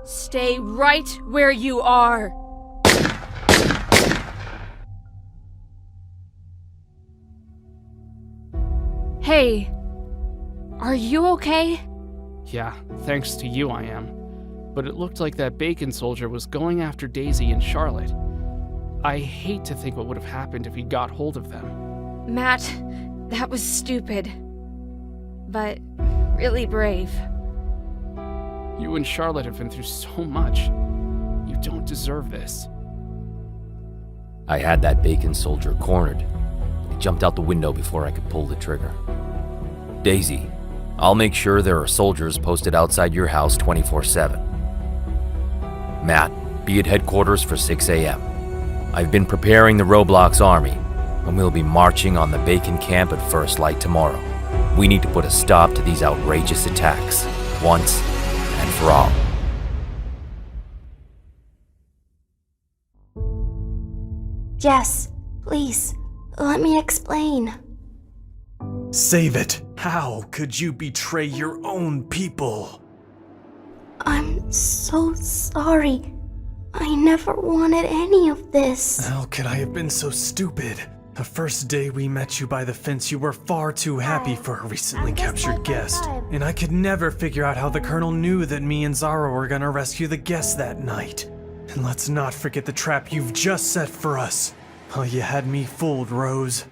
Stay right where you are. Hey, are you okay? Yeah, thanks to you I am. But it looked like that bacon soldier was going after Daisy and Charlotte. I hate to think what would have happened if he got hold of them. Matt, that was stupid. But really brave. You and Charlotte have been through so much. You don't deserve this. I had that bacon soldier cornered. He jumped out the window before I could pull the trigger. Daisy, I'll make sure there are soldiers posted outside your house 24/7. Matt, be at headquarters for 6 a.m. I've been preparing the Roblox army, and we'll be marching on the bacon camp at first light tomorrow. We need to put a stop to these outrageous attacks, once and for all. Jess, please, let me explain. Save it! How could you betray your own people? I'm so sorry. I never wanted any of this. How could I have been so stupid? The first day we met you by the fence, you were far too happy for a recently captured guest. And I could never figure out how the Colonel knew that me and Zara were gonna rescue the guest that night. And let's not forget the trap you've just set for us. Oh, you had me fooled, Rose.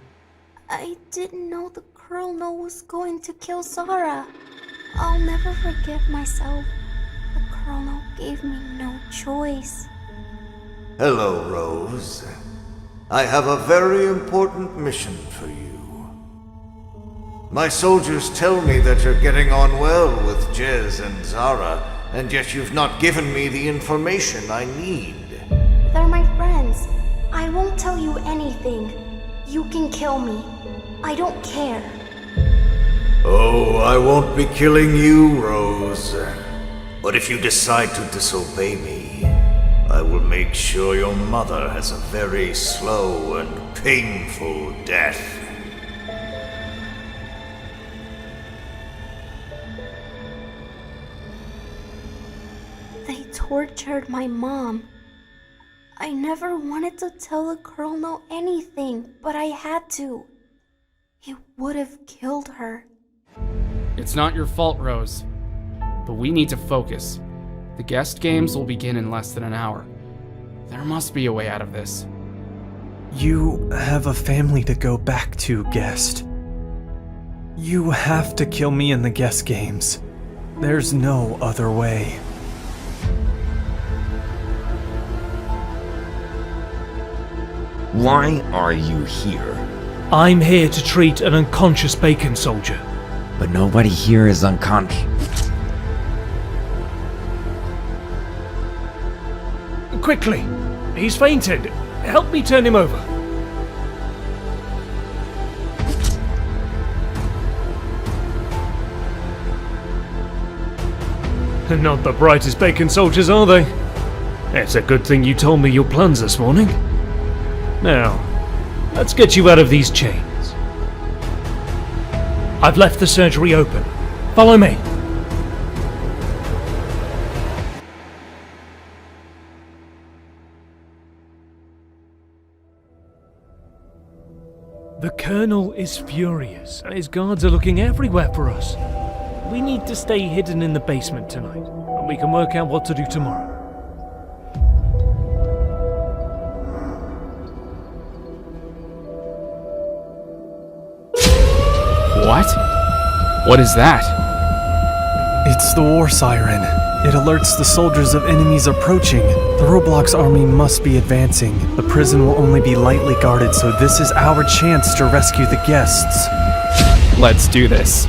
I didn't know the Colonel was going to kill Zara. I'll never forgive myself. The Colonel gave me no choice. Hello, Rose. I have a very important mission for you. My soldiers tell me that you're getting on well with Jez and Zara, and yet you've not given me the information I need. They're my friends. I won't tell you anything. You can kill me. I don't care. Oh, I won't be killing you, Rose. But if you decide to disobey me, I will make sure your mother has a very slow and painful death. They tortured my mom. I never wanted to tell the Colonel anything, but I had to. It would have killed her. It's not your fault, Rose. But we need to focus. The guest games will begin in less than an hour. There must be a way out of this. You have a family to go back to, guest. You have to kill me in the guest games. There's no other way. Why are you here? I'm here to treat an unconscious bacon soldier. But nobody here is unconscious. Quickly! He's fainted. Help me turn him over. Not the brightest bacon soldiers, are they? It's a good thing you told me your plans this morning. Now, let's get you out of these chains. I've left the surgery open. Follow me. The Colonel is furious, and his guards are looking everywhere for us. We need to stay hidden in the basement tonight, and we can work out what to do tomorrow. What? What is that? It's the war siren. It alerts the soldiers of enemies approaching. The Roblox army must be advancing. The prison will only be lightly guarded, so this is our chance to rescue the guests. Let's do this.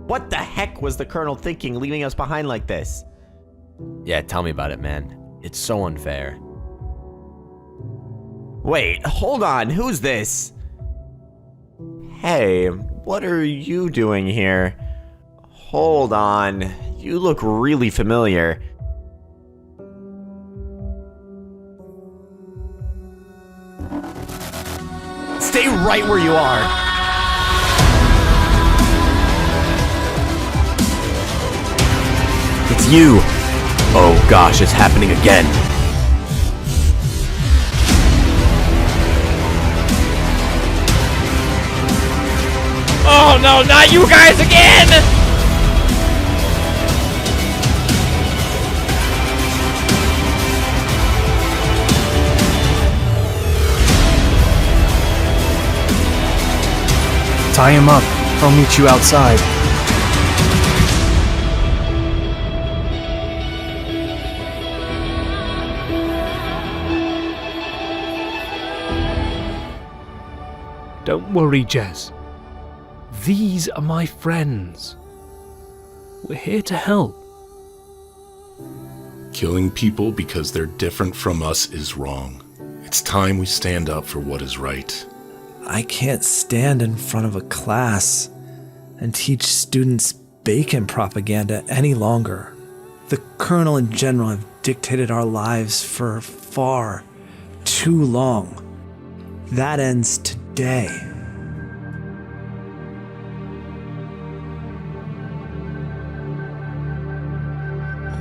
What the heck was the Colonel thinking, leaving us behind like this? Yeah, tell me about it, man. It's so unfair. Wait, hold on, who's this? Hey, what are you doing here? Hold on, you look really familiar. Stay right where you are. It's you! Oh gosh, it's happening again. Oh no, not you guys again! Tie him up. I'll meet you outside. Don't worry, Jez. These are my friends. We're here to help. Killing people because they're different from us is wrong. It's time we stand up for what is right. I can't stand in front of a class and teach students bacon propaganda any longer. The Colonel and General have dictated our lives for far too long. That ends today.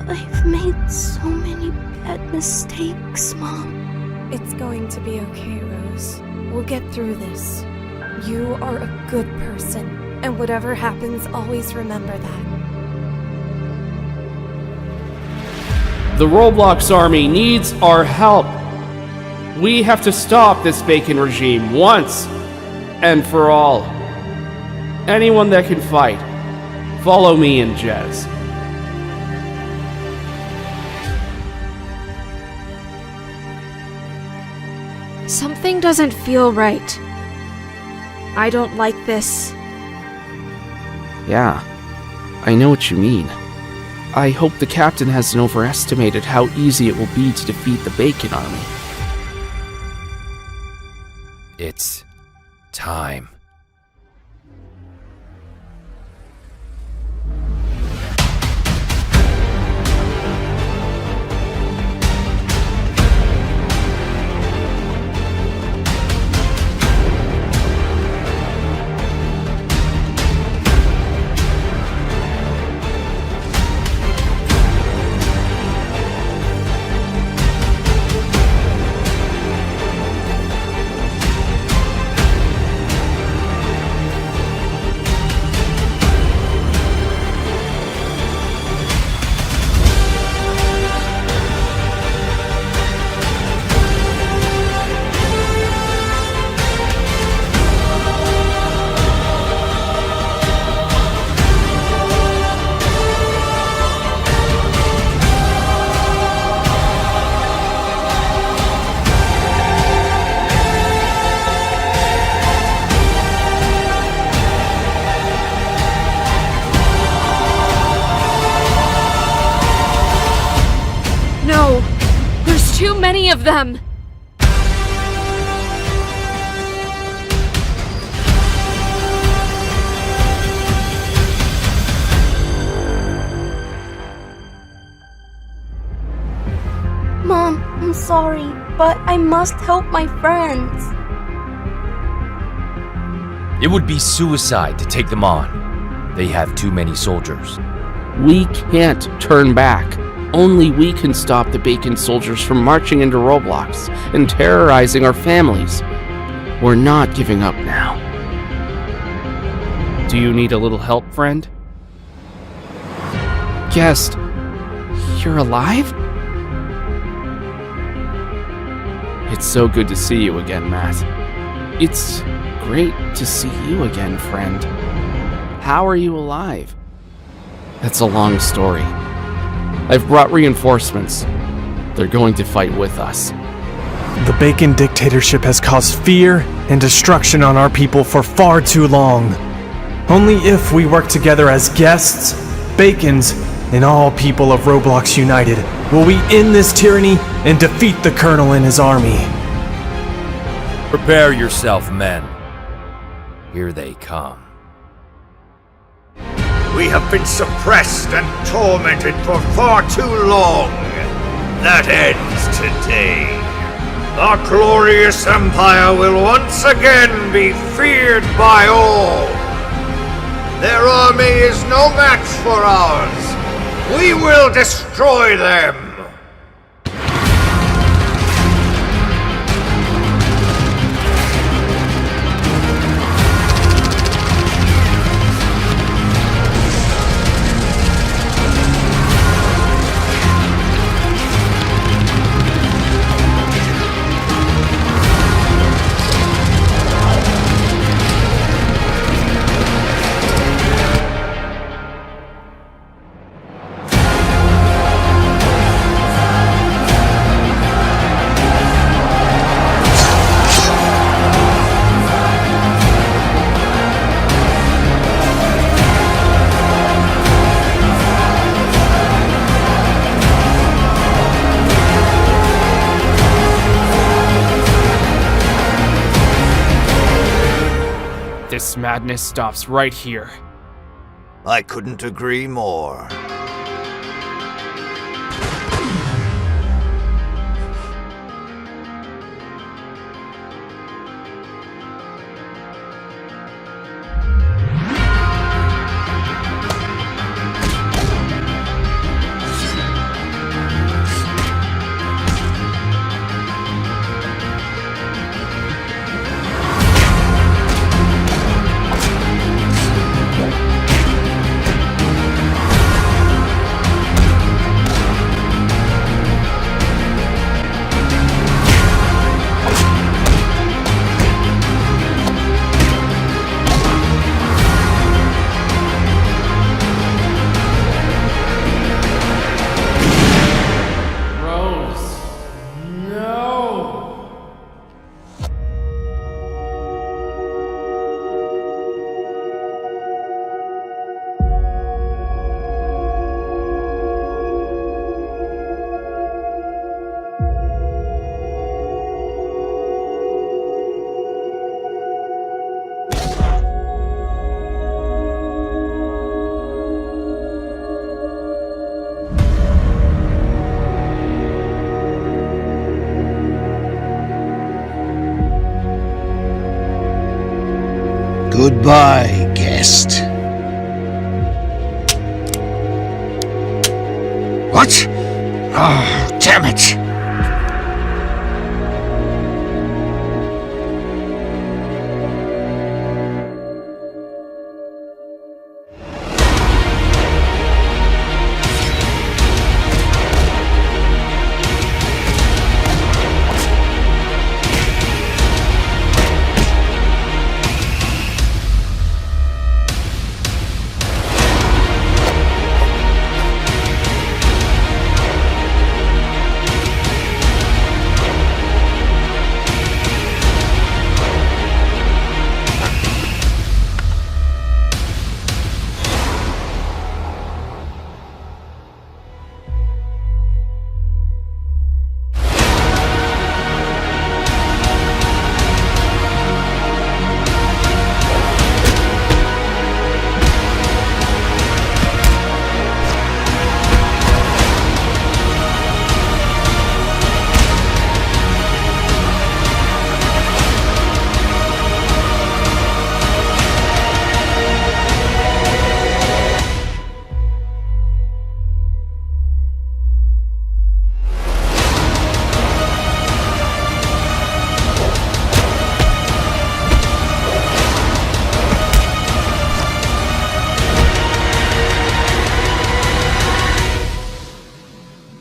I've made so many bad mistakes, Mom. It's going to be okay, Rose. We'll get through this. You are a good person, and whatever happens, always remember that. The Roblox army needs our help. We have to stop this bacon regime once and for all. Anyone that can fight, follow me and Jez. Something doesn't feel right. I don't like this. Yeah, I know what you mean. I hope the captain hasn't overestimated how easy it will be to defeat the Bacon Army. It's time. of them! Mom, I'm sorry, but I must help my friends. It would be suicide to take them on. They have too many soldiers. We can't turn back. Only we can stop the Bacon soldiers from marching into Roblox and terrorizing our families. We're not giving up now. Do you need a little help, friend? Guest, you're alive? It's so good to see you again, Matt. It's great to see you again, friend. How are you alive? That's a long story. I've brought reinforcements. They're going to fight with us. The Bacon dictatorship has caused fear and destruction on our people for far too long. Only if we work together as guests, Bacons, and all people of Roblox united will we end this tyranny and defeat the Colonel and his army. Prepare yourself, men. Here they come. We have been suppressed and tormented for far too long. That ends today. Our glorious empire will once again be feared by all. Their army is no match for ours. We will destroy them. This madness stops right here. I couldn't agree more. Goodbye, guest. What? Oh, damn it!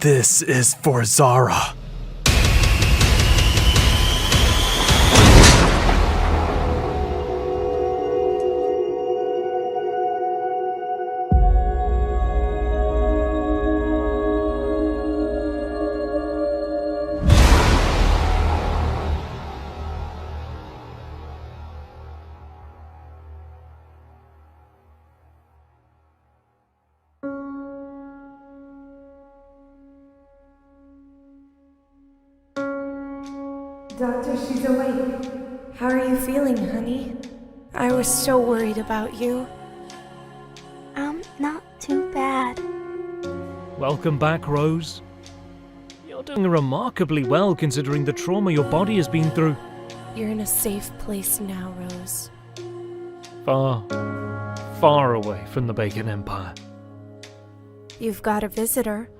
This is for Zara. Doctor, she's awake. How are you feeling, honey? I was so worried about you. Not too bad. Welcome back, Rose. You're doing remarkably well considering the trauma your body has been through. You're in a safe place now, Rose. Far, far away from the Bacon Empire. You've got a visitor.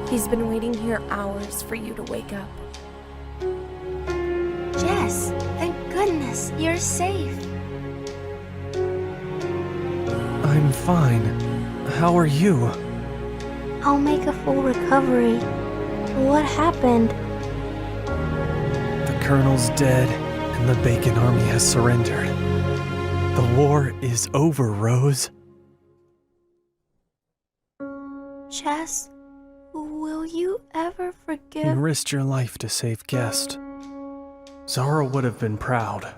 He's been waiting here hours for you to wake up. Jess, thank goodness, you're safe. I'm fine. How are you? I'll make a full recovery. What happened? The Colonel's dead, and the Bacon Army has surrendered. The war is over, Rose. Jess, will you ever forgive? You risked your life to save Guest. Zara would have been proud.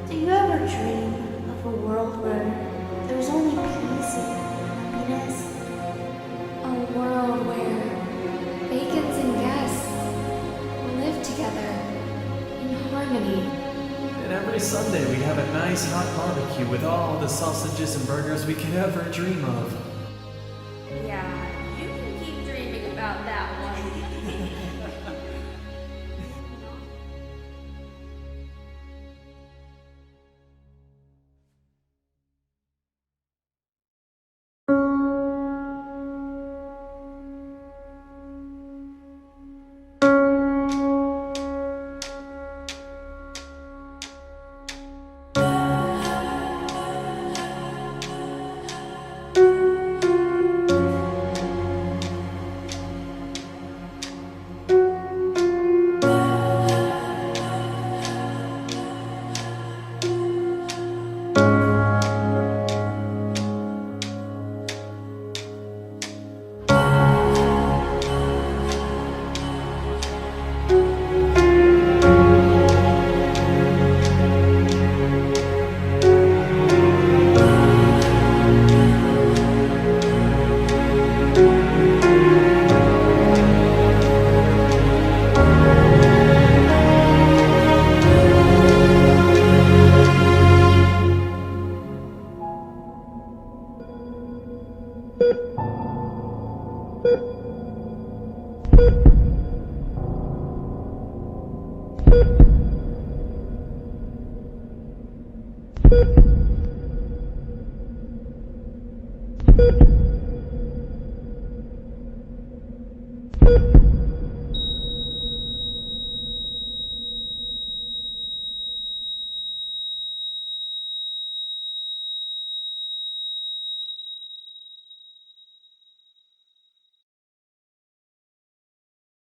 Do you ever dream of a world where there's only peace and happiness? A world where Bacons and guests live together in harmony. And every Sunday we have a nice hot barbecue with all the sausages and burgers we could ever dream of. Yeah, you can keep dreaming about that one.